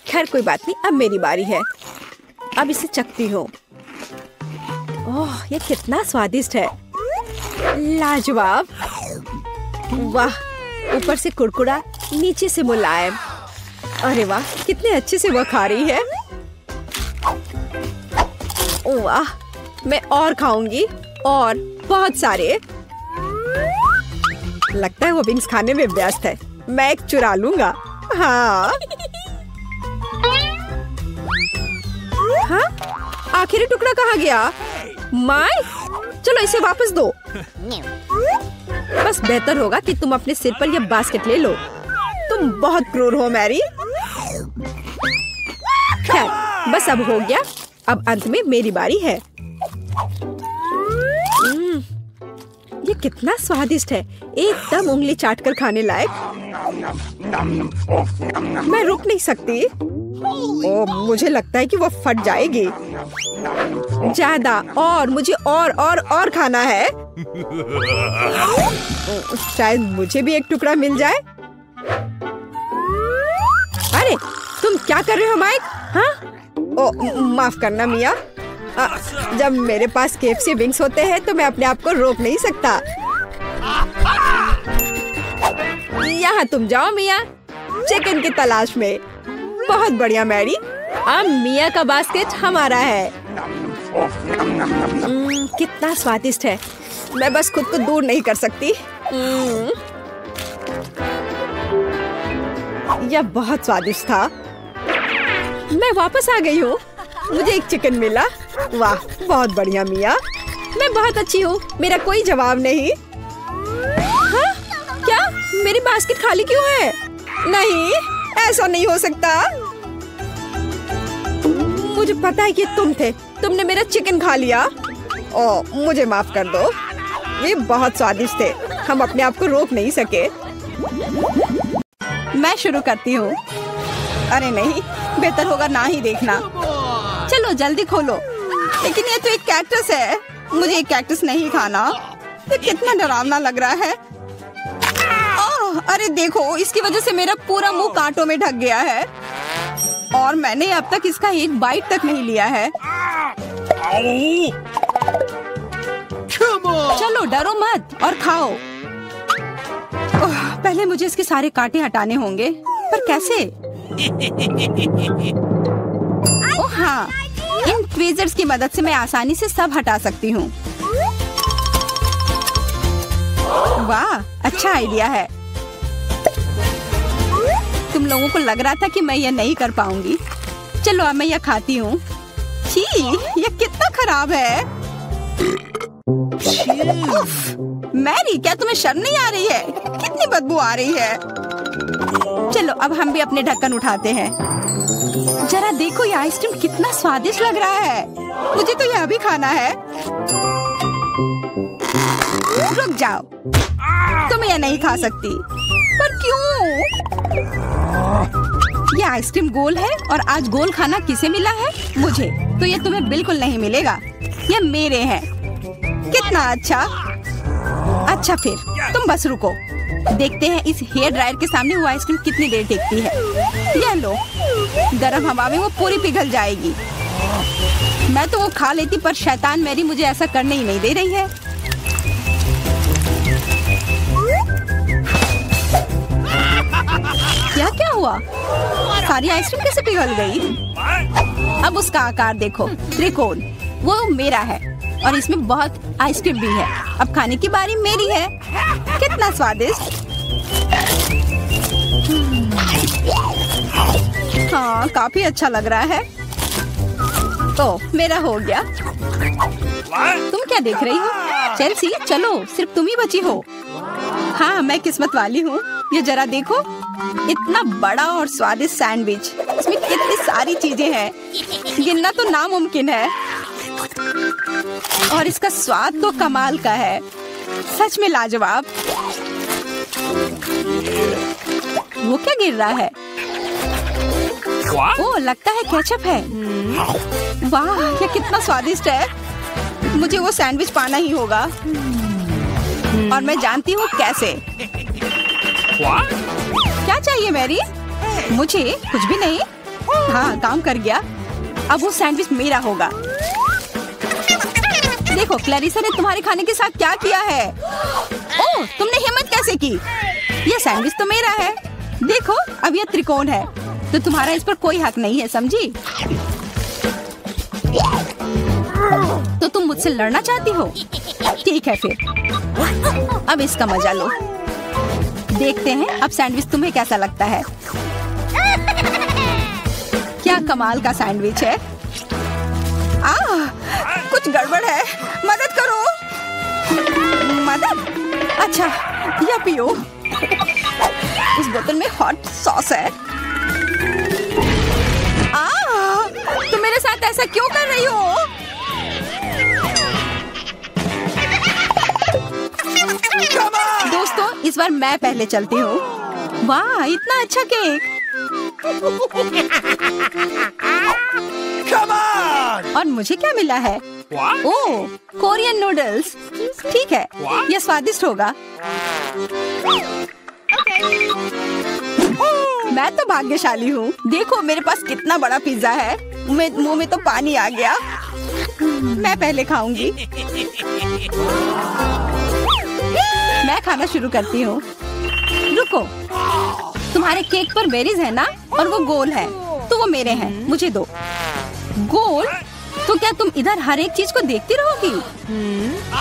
खैर कोई बात नहीं, अब मेरी बारी है। अब इसे चखती हूँ। ओह, ये कितना स्वादिष्ट है। लाजवाब। वाह, ऊपर से कुरकुरा, नीचे से मुलायम। अरे वाह, कितने अच्छे से वह खा रही है। वाह, मैं और खाऊंगी, और बहुत सारे। लगता है वो विंग्स खाने में व्यस्त है। मैं एक चुरा लूंगा। हाँ, हाँ? आखिरी टुकड़ा कहाँ गया? माय, चलो इसे वापस दो। बस बेहतर होगा कि तुम अपने सिर पर यह बास्केट ले लो। तुम बहुत क्रूर हो मैरी। खैर, बस अब हो गया। अब अंत में मेरी बारी है। ये कितना स्वादिष्ट है, एकदम उंगली चाटकर खाने लायक। मैं रुक नहीं सकती। ओह, मुझे लगता है कि वो फट जाएगी। ज्यादा, और मुझे और खाना है। शायद मुझे भी एक टुकड़ा मिल जाए। अरे तुम क्या कर रहे हो माइक? हाँ? ओह, माफ करना मिया। जब मेरे पास KFC विंग्स होते हैं तो मैं अपने आप को रोक नहीं सकता। यहाँ तुम जाओ मिया, चिकन की तलाश में। बहुत बढ़िया मैरी, अब मिया का बास्केट हमारा है। कितना स्वादिष्ट है, मैं बस खुद को दूर नहीं कर सकती। यह बहुत स्वादिष्ट था। मैं वापस आ गई हूँ, मुझे एक चिकन मिला। वाह, बहुत बढ़िया मिया, मैं बहुत अच्छी हूँ, मेरा कोई जवाब नहीं। हाँ? क्या मेरी बास्केट खाली क्यों है? नहीं, ऐसा नहीं हो सकता। मुझे पता है कि तुम थे, तुमने मेरा चिकन खा लिया। ओ, मुझे माफ कर दो, ये बहुत स्वादिष्ट थे, हम अपने आप को रोक नहीं सके। मैं शुरू करती हूँ। अरे नहीं, बेहतर होगा ना ही देखना। चलो जल्दी खोलो। लेकिन ये तो एक कैक्टस है, मुझे एक कैक्टस नहीं खाना। ये कितना डरावना लग रहा है। अरे देखो, इसकी वजह से मेरा पूरा मुंह कांटों में ढक गया है और मैंने अब तक इसका एक बाइट तक नहीं लिया है। चलो डरो मत और खाओ। पहले मुझे इसके सारे कांटे हटाने होंगे, पर कैसे? ओह हाँ, इन ट्वीजर्स की मदद से मैं आसानी से सब हटा सकती हूँ। वाह, अच्छा आइडिया है। तुम लोगों को लग रहा था कि मैं यह नहीं कर पाऊंगी। चलो अब मैं यह खाती हूँ। छी, यह कितना खराब है। मैरी, क्या तुम्हें शर्म नहीं आ रही है? कितनी बदबू आ रही है। चलो अब हम भी अपने ढक्कन उठाते हैं। जरा देखो, ये आइसक्रीम कितना स्वादिष्ट लग रहा है। मुझे तो यह भी खाना है। रुक जाओ, तुम यह नहीं खा सकती। पर क्यों? ये आइसक्रीम गोल है और आज गोल खाना किसे मिला है? मुझे। तो ये तुम्हें बिल्कुल नहीं मिलेगा, ये मेरे हैं। कितना अच्छा। अच्छा फिर तुम बस रुको, देखते हैं इस हेयर ड्रायर के सामने वो आइसक्रीम कितनी देर टिकती है। ये लो, गर्म हवा में वो पूरी पिघल जाएगी। मैं तो वो खा लेती, पर शैतान मैरी मुझे ऐसा करने ही नहीं दे रही है। क्या हुआ? सारी आइसक्रीम कैसे पिघल गई? अब उसका आकार देखो, त्रिकोण। वो मेरा है और इसमें बहुत आइसक्रीम भी है। अब खाने की बारी मेरी है। कितना स्वादिष्ट। हाँ, काफी अच्छा लग रहा है। तो मेरा हो गया। तुम क्या देख रही हो? चेल्सी, चलो, सिर्फ तुम ही बची हो। हाँ, मैं किस्मत वाली हूँ। ये जरा देखो, इतना बड़ा और स्वादिष्ट सैंडविच। इसमें कितनी सारी चीजें हैं, गिनना तो नामुमकिन है। और इसका स्वाद तो कमाल का है, सच में लाजवाब। वो क्या गिर रहा है? ओह, लगता है केचप है। वाह, ये कितना स्वादिष्ट है। मुझे वो सैंडविच पाना ही होगा और मैं जानती हूँ कैसे। क्या चाहिए मैरी? मुझे कुछ भी नहीं। हाँ, काम कर गया। अब वो सैंडविच मेरा होगा। देखो, क्लैरिसा ने तुम्हारे खाने के साथ क्या किया है। ओह, तुमने हिम्मत कैसे की? ये सैंडविच तो मेरा है। देखो, अब ये त्रिकोण है, तो तुम्हारा इस पर कोई हक नहीं है, समझी? तो तुम मुझसे लड़ना चाहती हो? ठीक है फिर, अब इसका मजा लो। देखते हैं अब सैंडविच तुम्हें कैसा लगता है। क्या कमाल का सैंडविच है। कुछ गड़बड़ है, मदद करो। मदद? अच्छा, या पियो। उस बोतल में हॉट सॉस है। तुम मेरे साथ ऐसा क्यों कर रही हो? दोस्तों, इस बार मैं पहले चलती हूँ। वाह, इतना अच्छा केक। और मुझे क्या मिला है? ओह, कोरियन नूडल्स। ठीक है, यह स्वादिष्ट होगा। मैं तो भाग्यशाली हूँ। देखो, मेरे पास कितना बड़ा पिज्जा है। मुंह में तो पानी आ गया। मैं पहले खाऊंगी। मैं खाना शुरू करती हूँ। रुको, तुम्हारे केक पर बेरीज है ना, और वो गोल है, तो वो मेरे हैं, मुझे दो। गोल? तो क्या तुम इधर हर एक चीज को देखती रहोगी?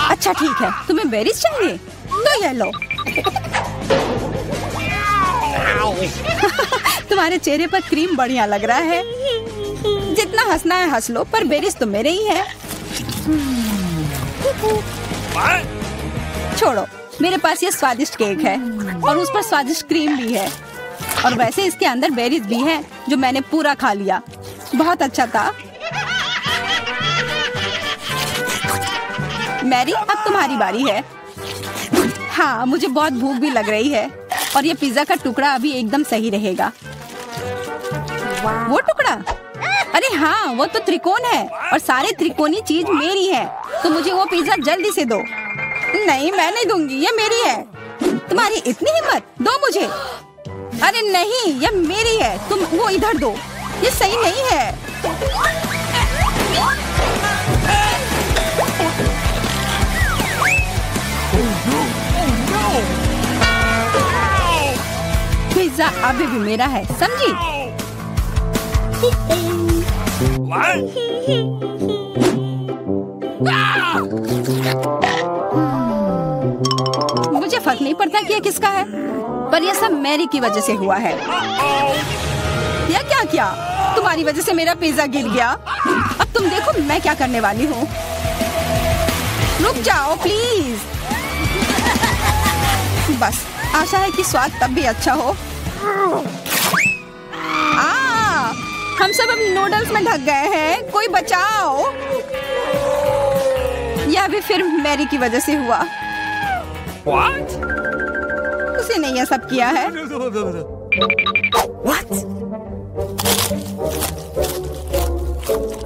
अच्छा ठीक है, तुम्हें बेरीज चाहिए तो ये लो। तुम्हारे चेहरे पर क्रीम बढ़िया लग रहा है। जितना हंसना है हंस लो, पर बेरीज तो मेरे ही है। छोड़ो, मेरे पास ये स्वादिष्ट केक है और उस पर स्वादिष्ट क्रीम भी है, और वैसे इसके अंदर बेरीज भी है जो मैंने पूरा खा लिया। बहुत अच्छा था। मैरी, अब तुम्हारी बारी है। हाँ, मुझे बहुत भूख भी लग रही है, और ये पिज्जा का टुकड़ा अभी एकदम सही रहेगा। वो टुकड़ा? अरे हाँ, वो तो त्रिकोण है, और सारे त्रिकोणी चीज मेरी है, तो मुझे वो पिज्जा जल्दी से दो। नहीं, मैं नहीं दूंगी, ये मेरी है। तुम्हारी इतनी हिम्मत, दो मुझे। अरे नहीं, ये मेरी है, तुम वो इधर दो, ये सही नहीं है। पिज्जा अभी भी मेरा है, समझी? मुझे फर्क नहीं पड़ता कि ये किसका है, पर यह सब मैरी की वजह से हुआ है। यह क्या किया? तुम्हारी वजह से मेरा पिज्जा गिर गया। अब तुम देखो मैं क्या करने वाली हूँ। रुक जाओ प्लीज। बस, आशा है कि स्वाद तब भी अच्छा हो। हम सब अब नूडल्स में ढक गए हैं, कोई बचाओ। यह भी फिर मैरी की वजह से हुआ। What? उसी ने यह सब किया है। What?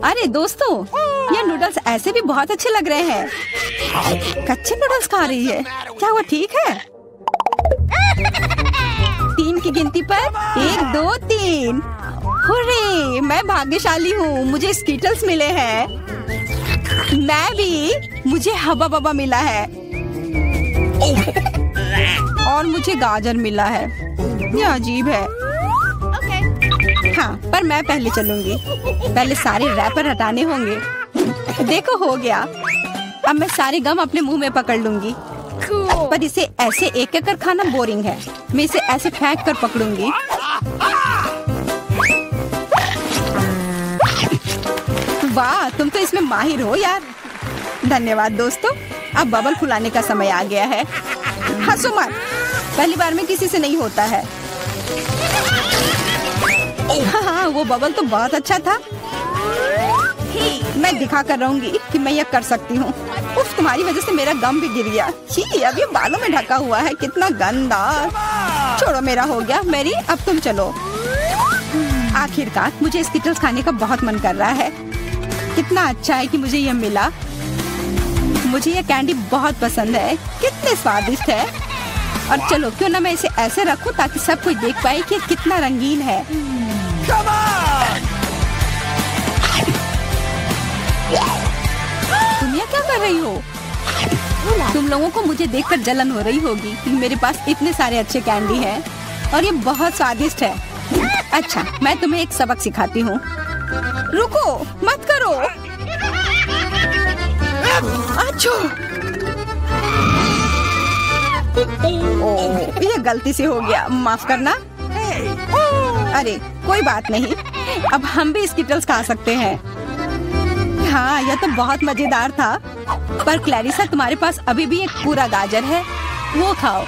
अरे दोस्तों, ये नूडल्स ऐसे भी बहुत अच्छे लग रहे हैं। कच्चे नूडल्स खा रही है, क्या वो ठीक है? 3 की गिनती पर 1 2 3। हुर्रे, मैं भाग्यशाली हूँ, मुझे स्कीटल्स मिले हैं। मैं भी, मुझे हबा बबा मिला है, और मुझे गाजर मिला है। यह अजीब है। हाँ, पर मैं पहले चलूंगी। पहले सारे रैपर हटाने होंगे। देखो, हो गया। अब मैं सारे गम अपने मुंह में पकड़ लूंगी। पर इसे ऐसे एक एक कर खाना बोरिंग है। मैं इसे ऐसे फेंक कर पकड़ूंगी। वाह, तुम तो इसमें माहिर हो यार। धन्यवाद दोस्तों। अब बबल फुलाने का समय आ गया है। हंसो मत, पहली बार में किसी से नहीं होता है। हाँ, वो बबल तो बहुत अच्छा था। मैं दिखा कर रहूंगी कि मैं यह कर सकती हूँ। उफ, तुम्हारी वजह से मेरा गम भी गिर गया। छी, अब ये बालों में ढका हुआ है, कितना गंदा। छोड़ो, मेरा हो गया। मैरी, अब तुम चलो। आखिरकार मुझे स्कीटल्स खाने का बहुत मन कर रहा है। कितना अच्छा है कि मुझे यह मिला। मुझे यह कैंडी बहुत पसंद है, कितने स्वादिष्ट है। और चलो, क्यों ना मैं इसे ऐसे रखूं ताकि सब कोई देख पाए कि कितना रंगीन है। तुम ये क्या कर रही हो? तुम लोगों को मुझे देखकर जलन हो रही होगी कि मेरे पास इतने सारे अच्छे कैंडी हैं और ये बहुत स्वादिष्ट है। अच्छा, मैं तुम्हें एक सबक सिखाती हूँ। रुको, मत करो। अच्छा, ओह, ये गलती से हो गया, माफ करना। अरे कोई बात नहीं, अब हम भी स्कीटल्स खा सकते हैं। हाँ, यह तो बहुत मजेदार था। पर क्लैरिसा, तुम्हारे पास अभी भी एक पूरा गाजर है, वो खाओ।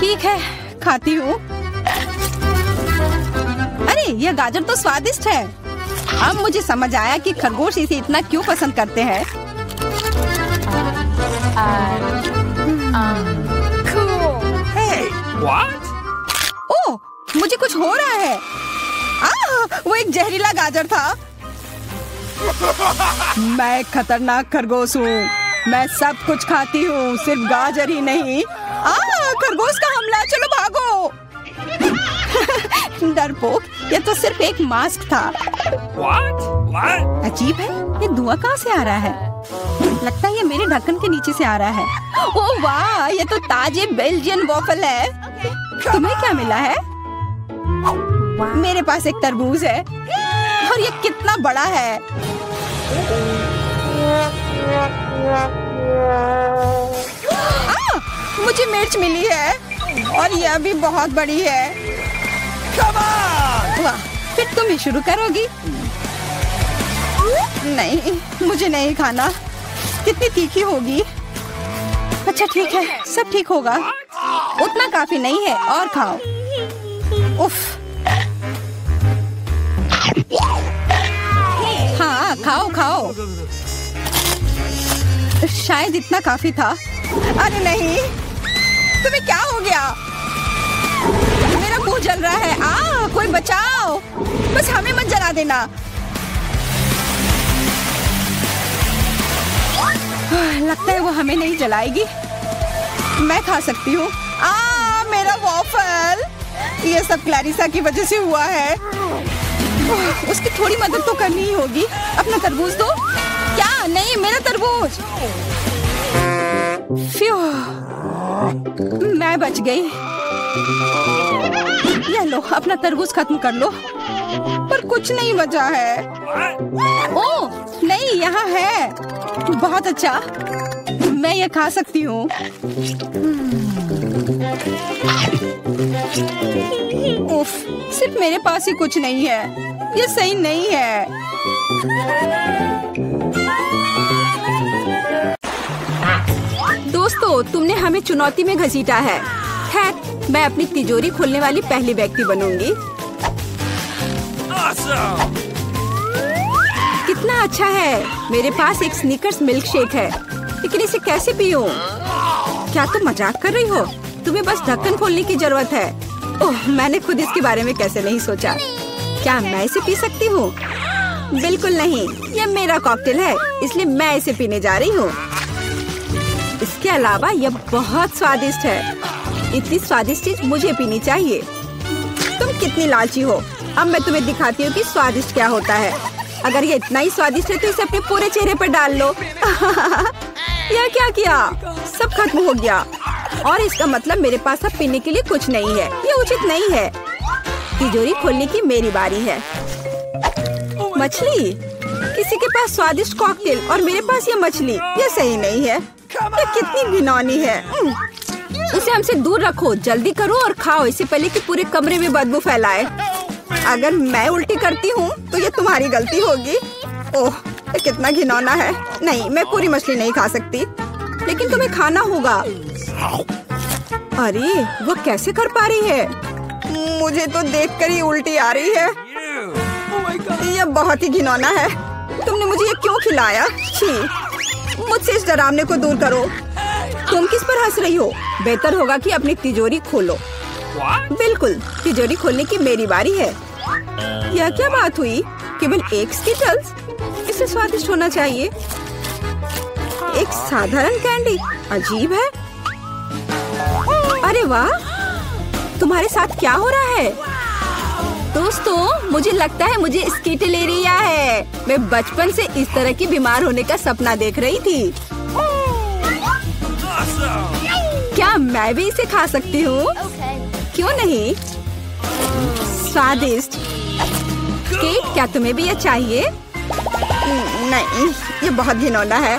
ठीक है, खाती हूँ। अरे, यह गाजर तो स्वादिष्ट है। अब मुझे समझ आया कि खरगोश इसे इतना क्यों पसंद करते हैं। Hey, what? ओह, मुझे कुछ हो रहा है। वो एक जहरीला गाजर था। मैं एक खतरनाक खरगोश हूँ। मैं सब कुछ खाती हूँ, सिर्फ गाजर ही नहीं। खरगोश का हमला, चलो भागो। डरपोक, ये तो सिर्फ एक मास्क था। What? What? अजीब है, ये धुआं कहाँ से आ रहा है? लगता है ये मेरे ढक्कन के नीचे से आ रहा है। ओह वाह, ये तो ताजे बेल्जियन वॉफल है। तुम्हें क्या मिला है? मेरे पास एक तरबूज है और ये कितना बड़ा है। मुझे मिर्च मिली है और यह भी बहुत बड़ी है। वाह, फिर तुम ही शुरू करोगी? नहीं, मुझे नहीं खाना। कितनी तीखी होगी? अच्छा ठीक है, सब ठीक होगा। उतना काफी नहीं है, और खाओ। उफ। हाँ, खाओ खाओ। शायद इतना काफी था। अरे नहीं, तुम्हें क्या हो गया? मेरा मुंह जल रहा है। कोई बचाओ, बस हमें मत जला देना। लगता है वो हमें नहीं जलाएगी। मैं खा सकती हूँ। मेरा वॉफल। ये सब क्लैरिसा की वजह से हुआ है। उसकी थोड़ी मदद तो करनी ही होगी। अपना तरबूज दो। क्या? नहीं, मेरा तरबूज। फ्यू, मैं बच गई। ये लो, अपना तरबूज खत्म कर लो। पर कुछ नहीं बचा है। ओह नहीं, यहाँ है। बहुत अच्छा, मैं ये खा सकती हूँ। उफ, सिर्फ मेरे पास ही कुछ नहीं है। ये सही नहीं है। दोस्तों, तुमने हमें चुनौती में घसीटा है। खैर, मैं अपनी तिजोरी खोलने वाली पहली व्यक्ति बनूंगी। Awesome! कितना अच्छा है। मेरे पास एक स्नीकर्स मिल्क शेक है, लेकिन इसे कैसे पीऊं? क्या तुम मजाक कर रही हो? तुम्हें बस ढक्कन खोलने की जरूरत है। ओह, मैंने खुद इसके बारे में कैसे नहीं सोचा। क्या मैं इसे पी सकती हूँ? बिल्कुल नहीं, यह मेरा कॉकटेल है, इसलिए मैं इसे पीने जा रही हूँ। इसके अलावा यह बहुत स्वादिष्ट है। इतनी स्वादिष्ट चीज मुझे पीनी चाहिए। तुम कितनी लालची हो। अब मैं तुम्हें दिखाती हूँ कि स्वादिष्ट क्या होता है। अगर ये इतना ही स्वादिष्ट है तो इसे अपने पूरे चेहरे पर डाल लो। यह क्या किया? सब खत्म हो गया। और इसका मतलब मेरे पास अब पीने के लिए कुछ नहीं है। ये उचित नहीं है। तिजोरी खोलने की मेरी बारी है। मछली? किसी के पास स्वादिष्ट कॉकटेल और मेरे पास ये मछली। ये सही नहीं है। ये कितनी घिनौनी है। उसे हमसे दूर रखो। जल्दी करो और खाओ, इससे पहले कि पूरे कमरे में बदबू फैलाए। अगर मैं उल्टी करती हूँ तो ये तुम्हारी गलती होगी। ओह, ये कितना घिनौना है। नहीं, मैं पूरी मछली नहीं खा सकती, लेकिन तुम्हें खाना होगा। अरे, वो कैसे कर पा रही है? मुझे तो देखकर ही उल्टी आ रही है। ये बहुत ही घिनौना है। तुमने मुझे ये क्यों खिलाया? छी, मुझसे इस डरावने को दूर करो। तुम किस पर हंस रही हो? बेहतर होगा कि अपनी तिजोरी खोलो। बिल्कुल, तिजोरी खोलने की मेरी बारी है। यह क्या बात हुई? केवल एक स्किटल्स? इसे स्वादिष्ट होना चाहिए। एक साधारण कैंडी? अजीब है। अरे वाह, तुम्हारे साथ क्या हो रहा है? दोस्तों, मुझे लगता है मुझे स्किटलेरिया है। मैं बचपन से इस तरह की बीमार होने का सपना देख रही थी। क्या मैं भी इसे खा सकती हूँ? क्यों नहीं? स्वादिष्ट। केट, क्या तुम्हें भी यह चाहिए? नहीं, ये बहुत घिनौना है।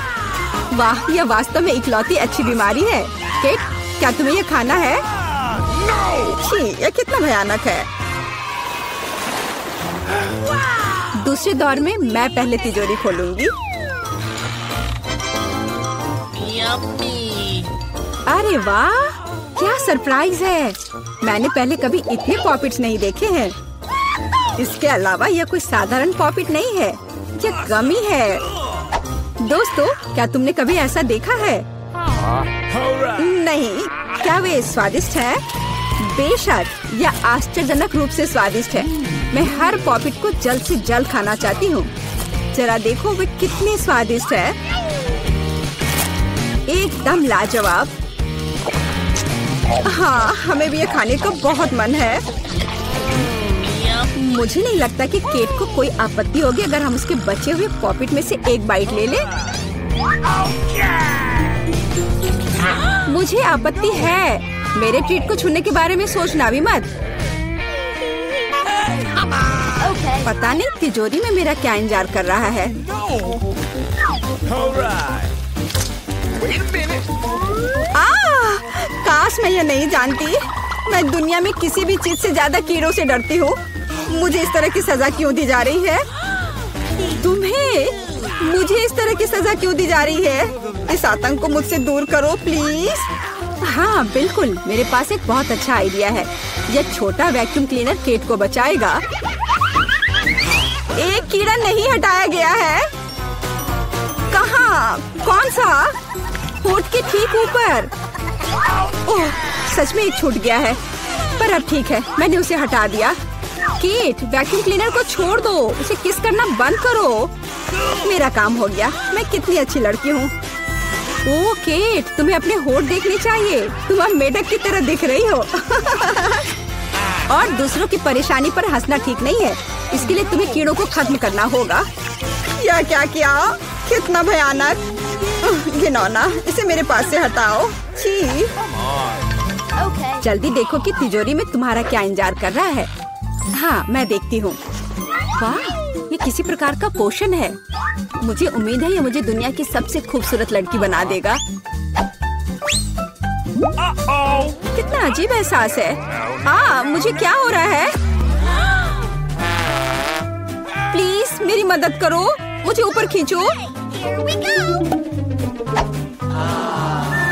वाह, यह वास्तव में इकलौती अच्छी बीमारी है। केट, क्या तुम्हें यह खाना है? छी, यह कितना भयानक है। दूसरे दौर में मैं पहले तिजोरी खोलूंगी। अरे वाह, क्या सरप्राइज है। मैंने पहले कभी इतने पॉपिट्स नहीं देखे हैं। इसके अलावा यह कोई साधारण पॉपिट नहीं है, यह गमी है। दोस्तों, क्या तुमने कभी ऐसा देखा है? नहीं। क्या वे स्वादिष्ट है? बेशक, यह आश्चर्यजनक रूप से स्वादिष्ट है। मैं हर पॉपिट को जल्द से जल्द खाना चाहती हूँ। जरा देखो वे कितने स्वादिष्ट है। एकदम लाजवाब। हाँ, हमें भी ये खाने का बहुत मन है। मुझे नहीं लगता कि केट को कोई आपत्ति होगी अगर हम उसके बचे हुए पॉपिट में से एक बाइट ले लें। मुझे आपत्ति है। मेरे ट्रीट को छूने के बारे में सोचना भी मत। पता नहीं तिजोरी में मेरा क्या इंतजार कर रहा है। All right. Wait a minute. काश मैं ये नहीं जानती। मैं दुनिया में किसी भी चीज से ज्यादा कीड़ों से डरती हूँ। मुझे इस तरह की सजा क्यों दी जा रही है? तुम्हें मुझे इस तरह की सजा क्यों दी जा रही है? इस आतंक को मुझसे दूर करो प्लीज। हाँ बिल्कुल, मेरे पास एक बहुत अच्छा आइडिया है। यह छोटा वैक्यूम क्लीनर केट को बचाएगा। एक कीड़ा नहीं हटाया गया है। कहाँ? कौन सा? होठ के ठीक ऊपर। ओह, सच में एक छूट गया है, पर अब ठीक है, मैंने उसे हटा दिया। केट, वैक्यूम क्लीनर को छोड़ दो, उसे किस करना बंद करो। मेरा काम हो गया। मैं कितनी अच्छी लड़की हूँ। ओह केट, तुम्हें अपने होठ देखने चाहिए। तुम अब मेढक की तरह दिख रही हो। और दूसरों की परेशानी पर हंसना ठीक नहीं है। इसके लिए तुम्हें कीड़ों को खत्म करना होगा। यह क्या किया? कितना भयानक, घिनौना। इसे मेरे पास से हटाओ। छी। जल्दी देखो कि तिजोरी में तुम्हारा क्या इंतजार कर रहा है। हाँ, मैं देखती हूँ। वाह, ये किसी प्रकार का पोषण है। मुझे उम्मीद है ये मुझे दुनिया की सबसे खूबसूरत लड़की बना देगा। कितना अजीब एहसास है। मुझे क्या हो रहा है? प्लीज मेरी मदद करो, मुझे ऊपर खींचो।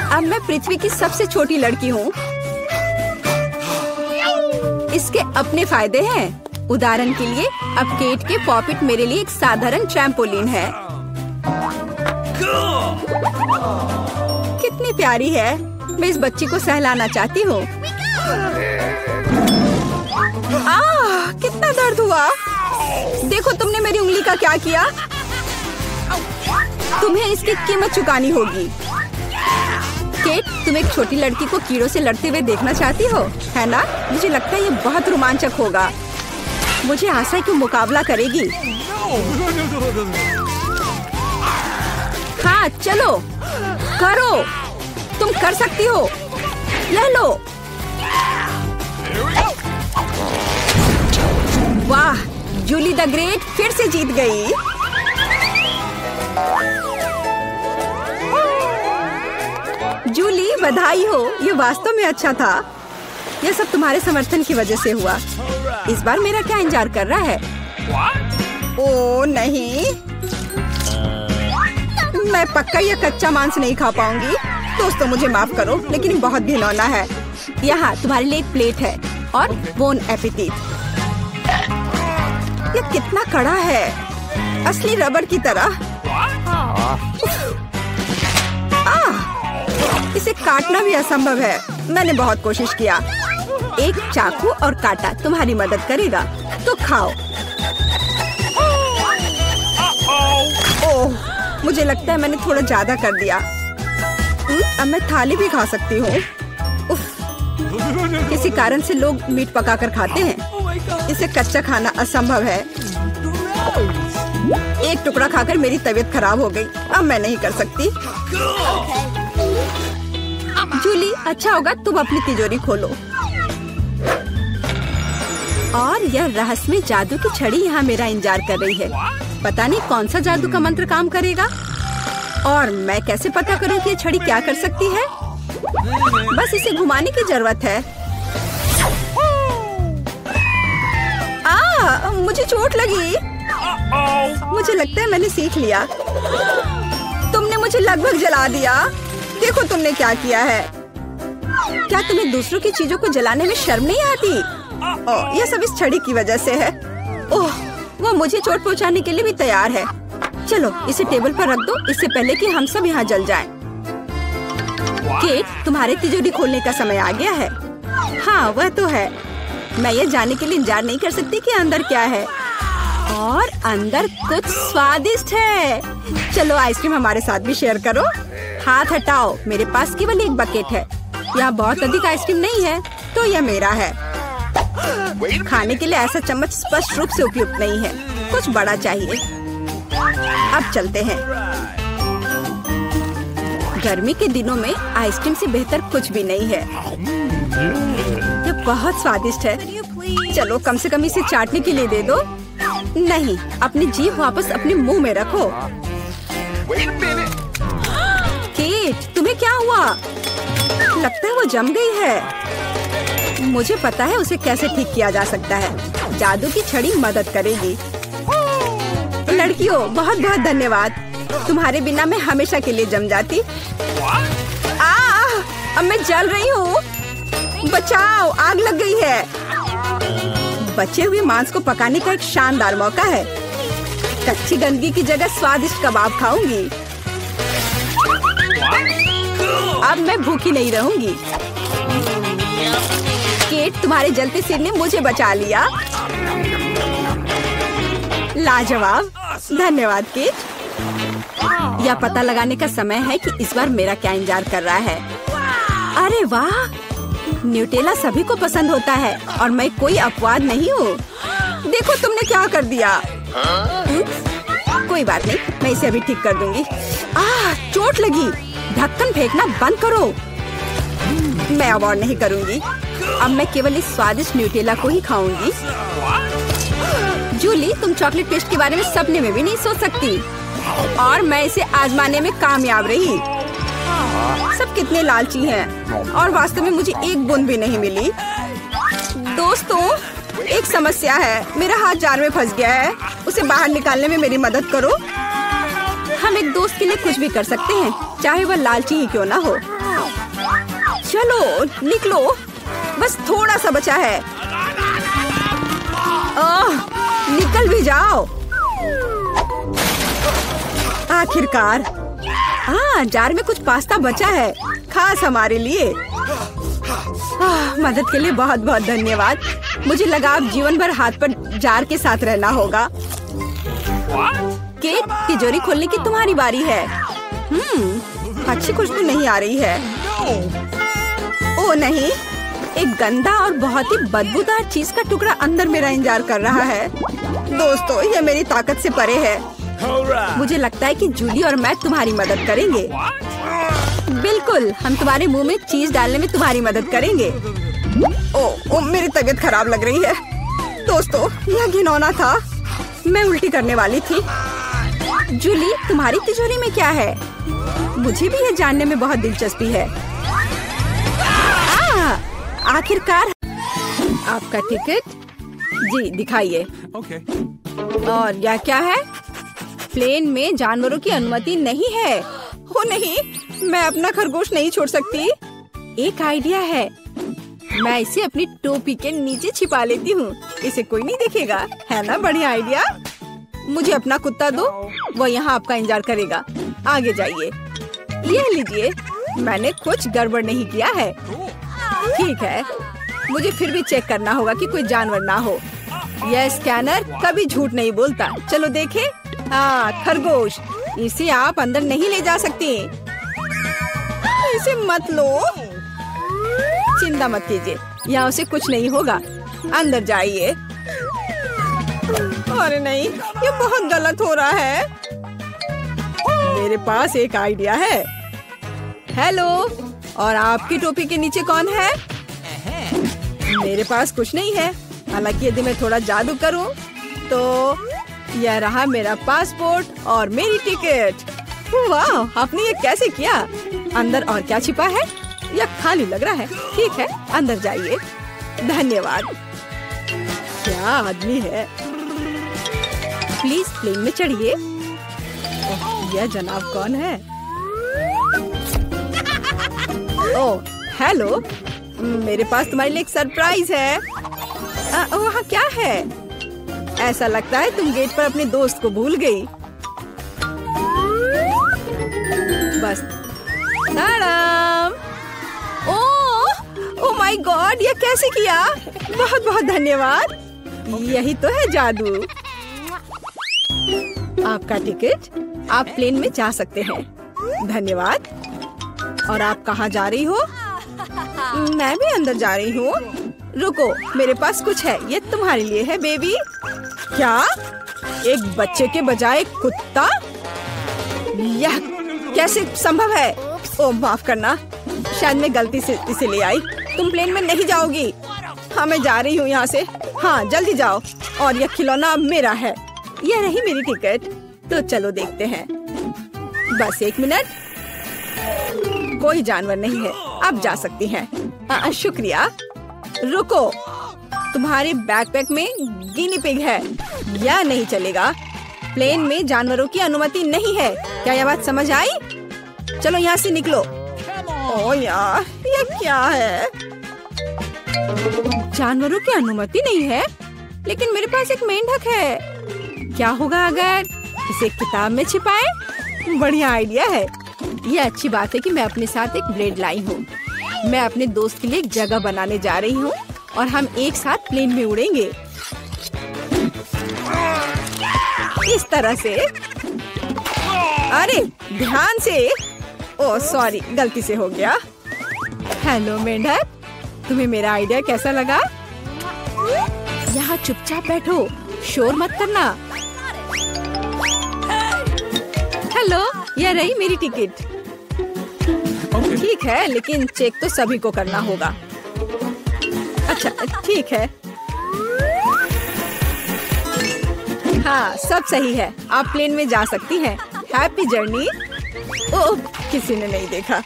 अब मैं पृथ्वी की सबसे छोटी लड़की हूँ। इसके अपने फायदे हैं। उदाहरण के लिए अब केट के पॉकेट मेरे लिए एक साधारण ट्रैम्पोलिन है। कितनी प्यारी है। मैं इस बच्ची को सहलाना चाहती हूँ। कितना दर्द हुआ। देखो तुमने मेरी उंगली का क्या किया। तुम्हें इसकी कीमत चुकानी होगी। केट, तुम एक छोटी लड़की को कीड़ों से लड़ते हुए देखना चाहती हो, है ना? मुझे लगता है ये बहुत रोमांचक होगा। मुझे आशा है कि मुकाबला करेगी। हाँ चलो, करो, तुम कर सकती हो। ले लो। वाह, जूली द ग्रेट फिर से जीत गई। जूली, बधाई हो। ये वास्तव में अच्छा था। यह सब तुम्हारे समर्थन की वजह से हुआ। इस बार मेरा क्या इंतजार कर रहा है? ओह नहीं, मैं पक्का यह कच्चा मांस नहीं खा पाऊंगी। दोस्तों मुझे माफ करो, लेकिन ये बहुत घिनौना है। यहाँ तुम्हारे लिए एक प्लेट है और बोन एपेटिट। यह कितना कड़ा है, असली रबड़ की तरह। इसे काटना भी असंभव है। मैंने बहुत कोशिश किया। एक चाकू और कांटा तुम्हारी मदद करेगा, तो खाओ। ओह, मुझे लगता है मैंने थोड़ा ज्यादा कर दिया। अब मैं थाली भी खा सकती हूँ। किसी कारण से लोग मीट पकाकर खाते हैं। इसे कच्चा खाना असंभव है। एक टुकड़ा खाकर मेरी तबीयत खराब हो गई। अब मैं नहीं कर सकती। जूली, अच्छा होगा तुम अपनी तिजोरी खोलो। और यह रहस्यमय जादू की छड़ी यहाँ मेरा इंतजार कर रही है। पता नहीं कौन सा जादू का मंत्र काम करेगा। और मैं कैसे पता करूँ कि ये छड़ी क्या कर सकती है? बस इसे घुमाने की जरूरत है। मुझे चोट लगी। मुझे लगता है मैंने सीख लिया। तुमने मुझे लगभग जला दिया। देखो तुमने क्या किया है। क्या तुम्हें दूसरों की चीजों को जलाने में शर्म नहीं आती? यह सब इस छड़ी की वजह से है। ओह, वो मुझे चोट पहुंचाने के लिए भी तैयार है। चलो इसे टेबल पर रख दो, इससे पहले कि हम सब यहाँ जल जाएं। केट, तुम्हारे तिजोरी खोलने का समय आ गया है। हाँ वह तो है। मैं ये जानने के लिए इंतजार नहीं कर सकती कि अंदर क्या है। और अंदर कुछ स्वादिष्ट है। चलो आइसक्रीम हमारे साथ भी शेयर करो। हाथ हटाओ, मेरे पास केवल एक बकेट है। यहाँ बहुत अधिक आइसक्रीम नहीं है, तो यह मेरा है। खाने के लिए ऐसा चम्मच स्पष्ट रूप से उपयुक्त नहीं है। कुछ बड़ा चाहिए। अब चलते हैं। गर्मी के दिनों में आइसक्रीम से बेहतर कुछ भी नहीं है। ये बहुत स्वादिष्ट है। चलो कम से कम इसे चाटने के लिए दे दो। नहीं, अपनी जीभ वापस अपने मुंह में रखो। Wait a minute. केट, तुम्हें क्या हुआ? लगता है वो जम गई है। मुझे पता है उसे कैसे ठीक किया जा सकता है। जादू की छड़ी मदद करेगी। लड़कियों, बहुत बहुत धन्यवाद। तुम्हारे बिना मैं हमेशा के लिए जम जाती। अब मैं जल रही हूँ। बचाओ, आग लग गई है। बचे हुए मांस को पकाने का एक शानदार मौका है। कच्ची गंदगी की जगह स्वादिष्ट कबाब खाऊंगी। अब मैं भूखी नहीं रहूंगी। केट, तुम्हारे जलते सिर ने मुझे बचा लिया। लाजवाब, धन्यवाद केट। यह पता लगाने का समय है कि इस बार मेरा क्या इंतजार कर रहा है। अरे वाह, न्यूटेला सभी को पसंद होता है और मैं कोई अपवाद नहीं हूँ। देखो तुमने क्या कर दिया। कोई बात नहीं, मैं इसे अभी ठीक कर दूंगी। चोट लगी। ढक्कन फेंकना बंद करो। मैं अब और नहीं करूंगी। अब मैं केवल इस स्वादिष्ट न्यूटेला को ही खाऊंगी। जूली, तुम चॉकलेट पेस्ट के बारे में सपने में भी नहीं सोच सकती। और मैं इसे आजमाने में कामयाब रही। सब कितने लालची हैं और वास्तव में मुझे एक बूंद भी नहीं मिली। दोस्तों, एक समस्या है। मेरा हाथ जार में फंस गया है। उसे बाहर निकालने में मेरी मदद करो। हम एक दोस्त के लिए कुछ भी कर सकते हैं, चाहे वह लालची ही क्यों ना हो। चलो निकलो, बस थोड़ा सा बचा है। निकल भी जाओ। आखिरकार। जार में कुछ पास्ता बचा है, खास हमारे लिए। मदद के लिए बहुत बहुत धन्यवाद। मुझे लगा अब जीवन भर हाथ पर जार के साथ रहना होगा। केट, तिजोरी खोलने की तुम्हारी बारी है। अच्छी खुशबू नहीं आ रही है। ओ नहीं, एक गंदा और बहुत ही बदबूदार चीज का टुकड़ा अंदर मेरा इंतजार कर रहा है। दोस्तों, यह मेरी ताकत से परे है। मुझे लगता है कि जूली और मैं तुम्हारी मदद करेंगे। बिल्कुल, हम तुम्हारे मुंह में चीज डालने में तुम्हारी मदद करेंगे। ओ, मेरी तबीयत खराब लग रही है। दोस्तों, यह घिनौना था। मैं उल्टी करने वाली थी। जूली, तुम्हारी तिजोरी में क्या है? मुझे भी यह जानने में बहुत दिलचस्पी है। आखिरकार आपका टिकट। जी दिखाइए। Okay. और यह क्या है? प्लेन में जानवरों की अनुमति नहीं है। हो नहीं, मैं अपना खरगोश नहीं छोड़ सकती। एक आइडिया है। मैं इसे अपनी टोपी के नीचे छिपा लेती हूँ। इसे कोई नहीं देखेगा, है ना? बढ़िया आइडिया। मुझे अपना कुत्ता दो, वो यहाँ आपका इंतजार करेगा। आगे जाइए। ये लीजिए, मैंने कुछ गड़बड़ नहीं किया है। ठीक है, मुझे फिर भी चेक करना होगा कि कोई जानवर ना हो। यह स्कैनर कभी झूठ नहीं बोलता। चलो देखें। खरगोश। इसे आप अंदर नहीं ले जा सकती। इसे मत लो। चिंता मत कीजिए, यहाँ उसे कुछ नहीं होगा। अंदर जाइए। अरे नहीं, ये बहुत गलत हो रहा है। मेरे पास एक आइडिया है। हेलो, और आपकी टोपी के नीचे कौन है? मेरे पास कुछ नहीं है। हालांकि यदि मैं थोड़ा जादू करूं, तो यह रहा मेरा पासपोर्ट और मेरी टिकट। वाह, आपने ये कैसे किया? अंदर और क्या छिपा है? यह खाली लग रहा है। ठीक है, अंदर जाइए। धन्यवाद। क्या आदमी है। प्लीज प्लेन में चढ़िए। यह जनाब कौन है? ओह, हेलो। मेरे पास तुम्हारे लिए एक सरप्राइज है। वहाँ क्या है? ऐसा लगता है तुम गेट पर अपने दोस्त को भूल गई। बस। ओह माय गॉड, ये कैसे किया? बहुत बहुत धन्यवाद। यही तो है जादू। आपका टिकट। आप प्लेन में जा सकते हैं। धन्यवाद। और आप कहाँ जा रही हो? मैं भी अंदर जा रही हूँ। रुको, मेरे पास कुछ है। ये तुम्हारे लिए है बेबी। क्या? एक बच्चे के बजाय कुत्ता? यह कैसे संभव है? ओ माफ करना, शायद मैं गलती से इसे ले आई। तुम प्लेन में नहीं जाओगी। हाँ मैं जा रही हूँ यहाँ से। हाँ जल्दी जाओ। और यह खिलौना अब मेरा है। यह रही मेरी टिकट। तो चलो देखते हैं। बस 1 मिनट। कोई जानवर नहीं है, आप जा सकती हैं। शुक्रिया। रुको, तुम्हारे बैकपैक में गिनी पिग है। यह नहीं चलेगा। प्लेन में जानवरों की अनुमति नहीं है। क्या यह बात समझ आई? चलो यहाँ से निकलो। ओ यार, ये क्या है? जानवरों की अनुमति नहीं है, लेकिन मेरे पास एक मेंढक है। क्या होगा अगर इसे किताब में छिपाए? बढ़िया आइडिया है। ये अच्छी बात है कि मैं अपने साथ एक ब्लेड लाई हूँ। मैं अपने दोस्त के लिए एक जगह बनाने जा रही हूँ और हम एक साथ प्लेन में उड़ेंगे। इस तरह से। अरे ध्यान से। ओह सॉरी, गलती से हो गया। हेलो मेंढक, तुम्हें मेरा आइडिया कैसा लगा? यहाँ चुपचाप बैठो, शोर मत करना। हेलो, यह रही मेरी टिकट। ठीक है, लेकिन चेक तो सभी को करना होगा। अच्छा ठीक है। हाँ सब सही है, आप प्लेन में जा सकती हैं। Happy journey. ओह, किसी ने नहीं देखा।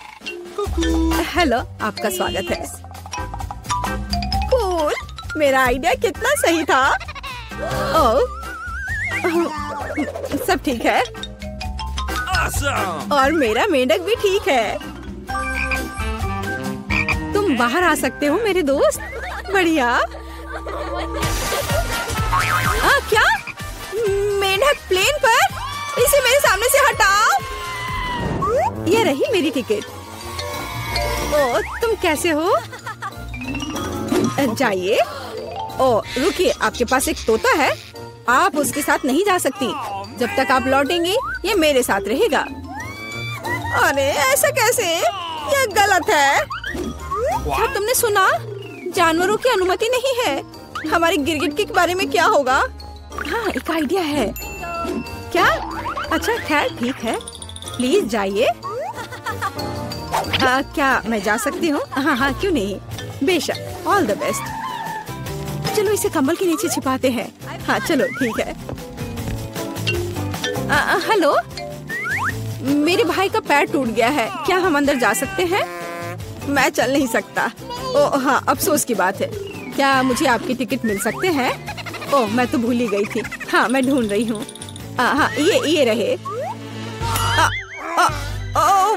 हेलो, आपका स्वागत है। कूल, मेरा आइडिया कितना सही था। ओह, सब ठीक है। और मेरा मेंढक भी ठीक है। तुम बाहर आ सकते हो मेरे दोस्त। बढ़िया। क्या मेंढक प्लेन पर? इसे मेरे सामने से हटाओ। ये रही मेरी टिकट। ओ, तुम कैसे हो? जाइए। ओ रुकिए, आपके पास एक तोता है। आप उसके साथ नहीं जा सकती। जब तक आप लौटेंगी ये मेरे साथ रहेगा। अरे ऐसा कैसे? ये गलत है। क्या तुमने सुना? जानवरों की अनुमति नहीं है। हमारे गिरगिट के बारे में क्या होगा? हाँ एक आइडिया है। क्या? अच्छा खैर ठीक है, प्लीज जाइए। क्या मैं जा सकती हूँ? हाँ हाँ क्यों नहीं, बेशक। All the best. चलो इसे कंबल के नीचे छिपाते हैं। हाँ चलो ठीक है। हेलो, मेरे भाई का पैर टूट गया है। क्या हम अंदर जा सकते हैं? मैं चल नहीं सकता। ओह हाँ, अफसोस की बात है। क्या मुझे आपकी टिकट मिल सकते हैं? ओह मैं तो भूल ही गई थी। हाँ मैं ढूंढ रही हूँ। हाँ ये रहे।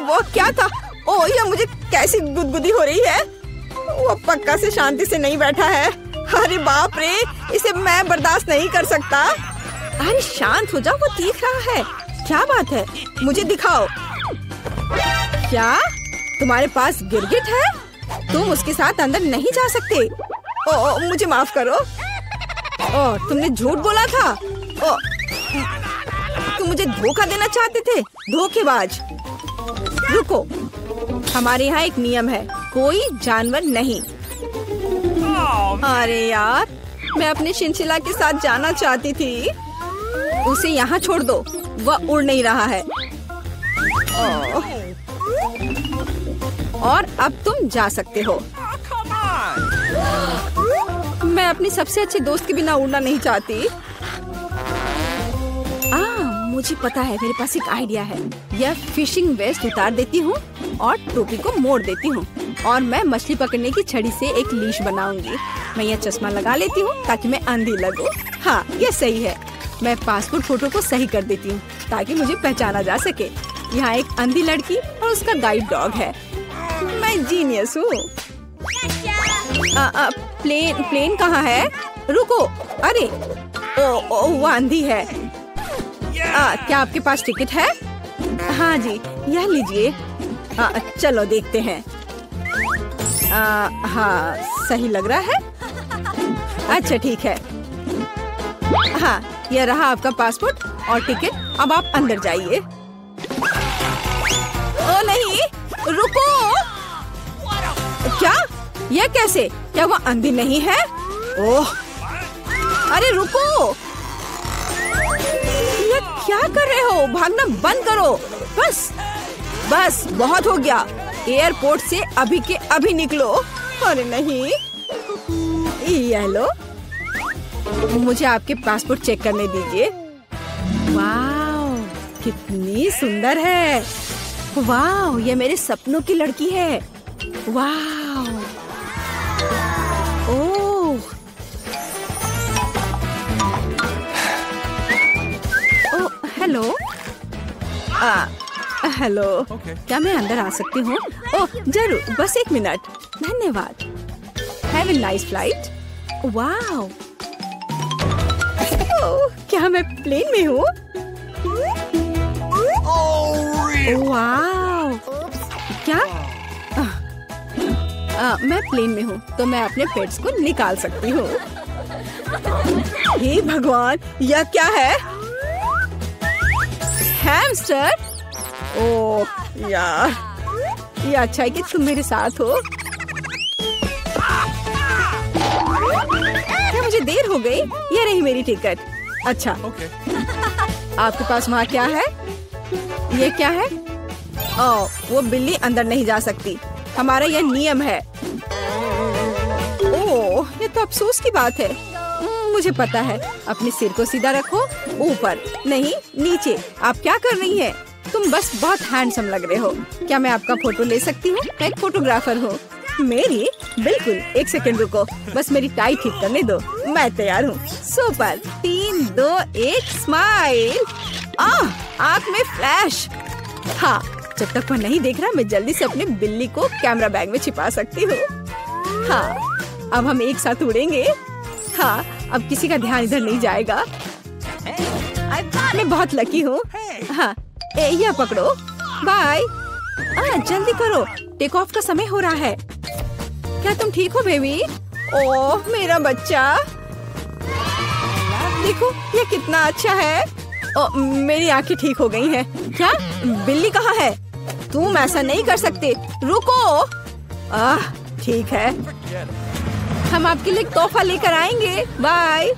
वो क्या था? ओह ये मुझे कैसी गुदगुदी हो रही है। वो पक्का से शांति से नहीं बैठा है। अरे बाप रे, इसे मैं बर्दाश्त नहीं कर सकता। अरे शांत हो जाओ, वो देख रहा है। क्या बात है? मुझे दिखाओ। क्या तुम्हारे पास गिरगिट है? तुम उसके साथ अंदर नहीं जा सकते। ओ मुझे माफ करो। ओ तुमने झूठ बोला था। ओ तुम मुझे धोखा देना चाहते थे, धोखेबाज। रुको, हमारे यहाँ एक नियम है, कोई जानवर नहीं। अरे यार, मैं अपने शिनशिला के साथ जाना चाहती थी। उसे यहाँ छोड़ दो, वह उड़ नहीं रहा है। और अब तुम जा सकते हो। मैं अपनी सबसे अच्छे दोस्त के बिना उड़ना नहीं चाहती। मुझे पता है, मेरे पास एक आइडिया है। यह फिशिंग वेस्ट उतार देती हूँ और टोपी को मोड़ देती हूँ और मैं मछली पकड़ने की छड़ी से एक लीश बनाऊंगी। मैं यह चश्मा लगा लेती हूँ ताकि मैं अंधी लगूं। हाँ यह सही है। मैं पासपोर्ट फोटो को सही कर देती हूँ ताकि मुझे पहचाना जा सके। यहाँ एक अंधी लड़की और उसका गाइड डॉग है। मैं जीनियस हूँ। प्लेन कहाँ है? रुको। अरे ओ वो अंधी है। क्या आपके पास टिकट है? हाँ जी, यह लीजिए। चलो देखते हैं। हाँ सही लग रहा है। अच्छा ठीक है। हाँ यह रहा आपका पासपोर्ट और टिकट। अब आप अंदर जाइए। ओ नहीं, रुको। क्या? यह कैसे? क्या वो अंधी नहीं है? ओह अरे रुको, क्या कर रहे हो? भागना बंद करो बस। बस बहुत हो गया। एयरपोर्ट से अभी के अभी निकलो। अरे नहीं, ये लो, मुझे आपके पासपोर्ट चेक करने दीजिए। वाह, कितनी सुंदर है। वाह, ये मेरे सपनों की लड़की है। वाह, ओह, हेलो। हेलो, क्या मैं अंदर आ सकती हूँ? ओह जरूर, बस 1 मिनट। धन्यवाद। Have a nice flight. वाह, क्या मैं प्लेन में हूँ? वाह, क्या? मैं प्लेन में हूँ तो मैं अपने पेट्स को निकाल सकती हूँ। हे भगवान, यह क्या है? हैमस्टर? ओह यार, ये अच्छा है कि तुम मेरे साथ हो। क्या मुझे देर हो गई? ये रही मेरी टिकट। अच्छा, आपके पास वहाँ क्या है? ये क्या है? ओह, वो बिल्ली अंदर नहीं जा सकती। हमारा यह नियम है। ओह, ये तो अफसोस की बात है। मुझे पता है। अपने सिर को सीधा रखो, ऊपर नहीं नीचे। आप क्या कर रही हैं? तुम बस बहुत हैंडसम लग रहे हो। क्या मैं आपका फोटो ले सकती हूँ? मैं एक फोटोग्राफर हूँ। मेरी? बिल्कुल, 1 सेकंड रुको, बस मेरी टाई ठीक करने दो। मैं तैयार हूँ। सुपर। 3, 2, 1 स्माइल। आँख में फ्लैश। हाँ, जब तक वो नहीं देख रहा मैं जल्दी से अपने बिल्ली को कैमरा बैग में छिपा सकती हूँ। हाँ, अब हम एक साथ उड़ेंगे। हाँ, अब किसी का ध्यान इधर नहीं जाएगा। मैं बहुत लकी हूँ। हाँ, यह पकड़ो। बाय। जल्दी करो, टेक ऑफ का समय हो रहा है। क्या तुम ठीक हो बेबी? ओह मेरा बच्चा, देखो ये कितना अच्छा है। ओह, मेरी आंखें ठीक हो गई हैं। क्या बिल्ली कहाँ है? तुम ऐसा नहीं कर सकते, रुको। ठीक है, हम आपके लिए तोहफा लेकर आएंगे। बाय।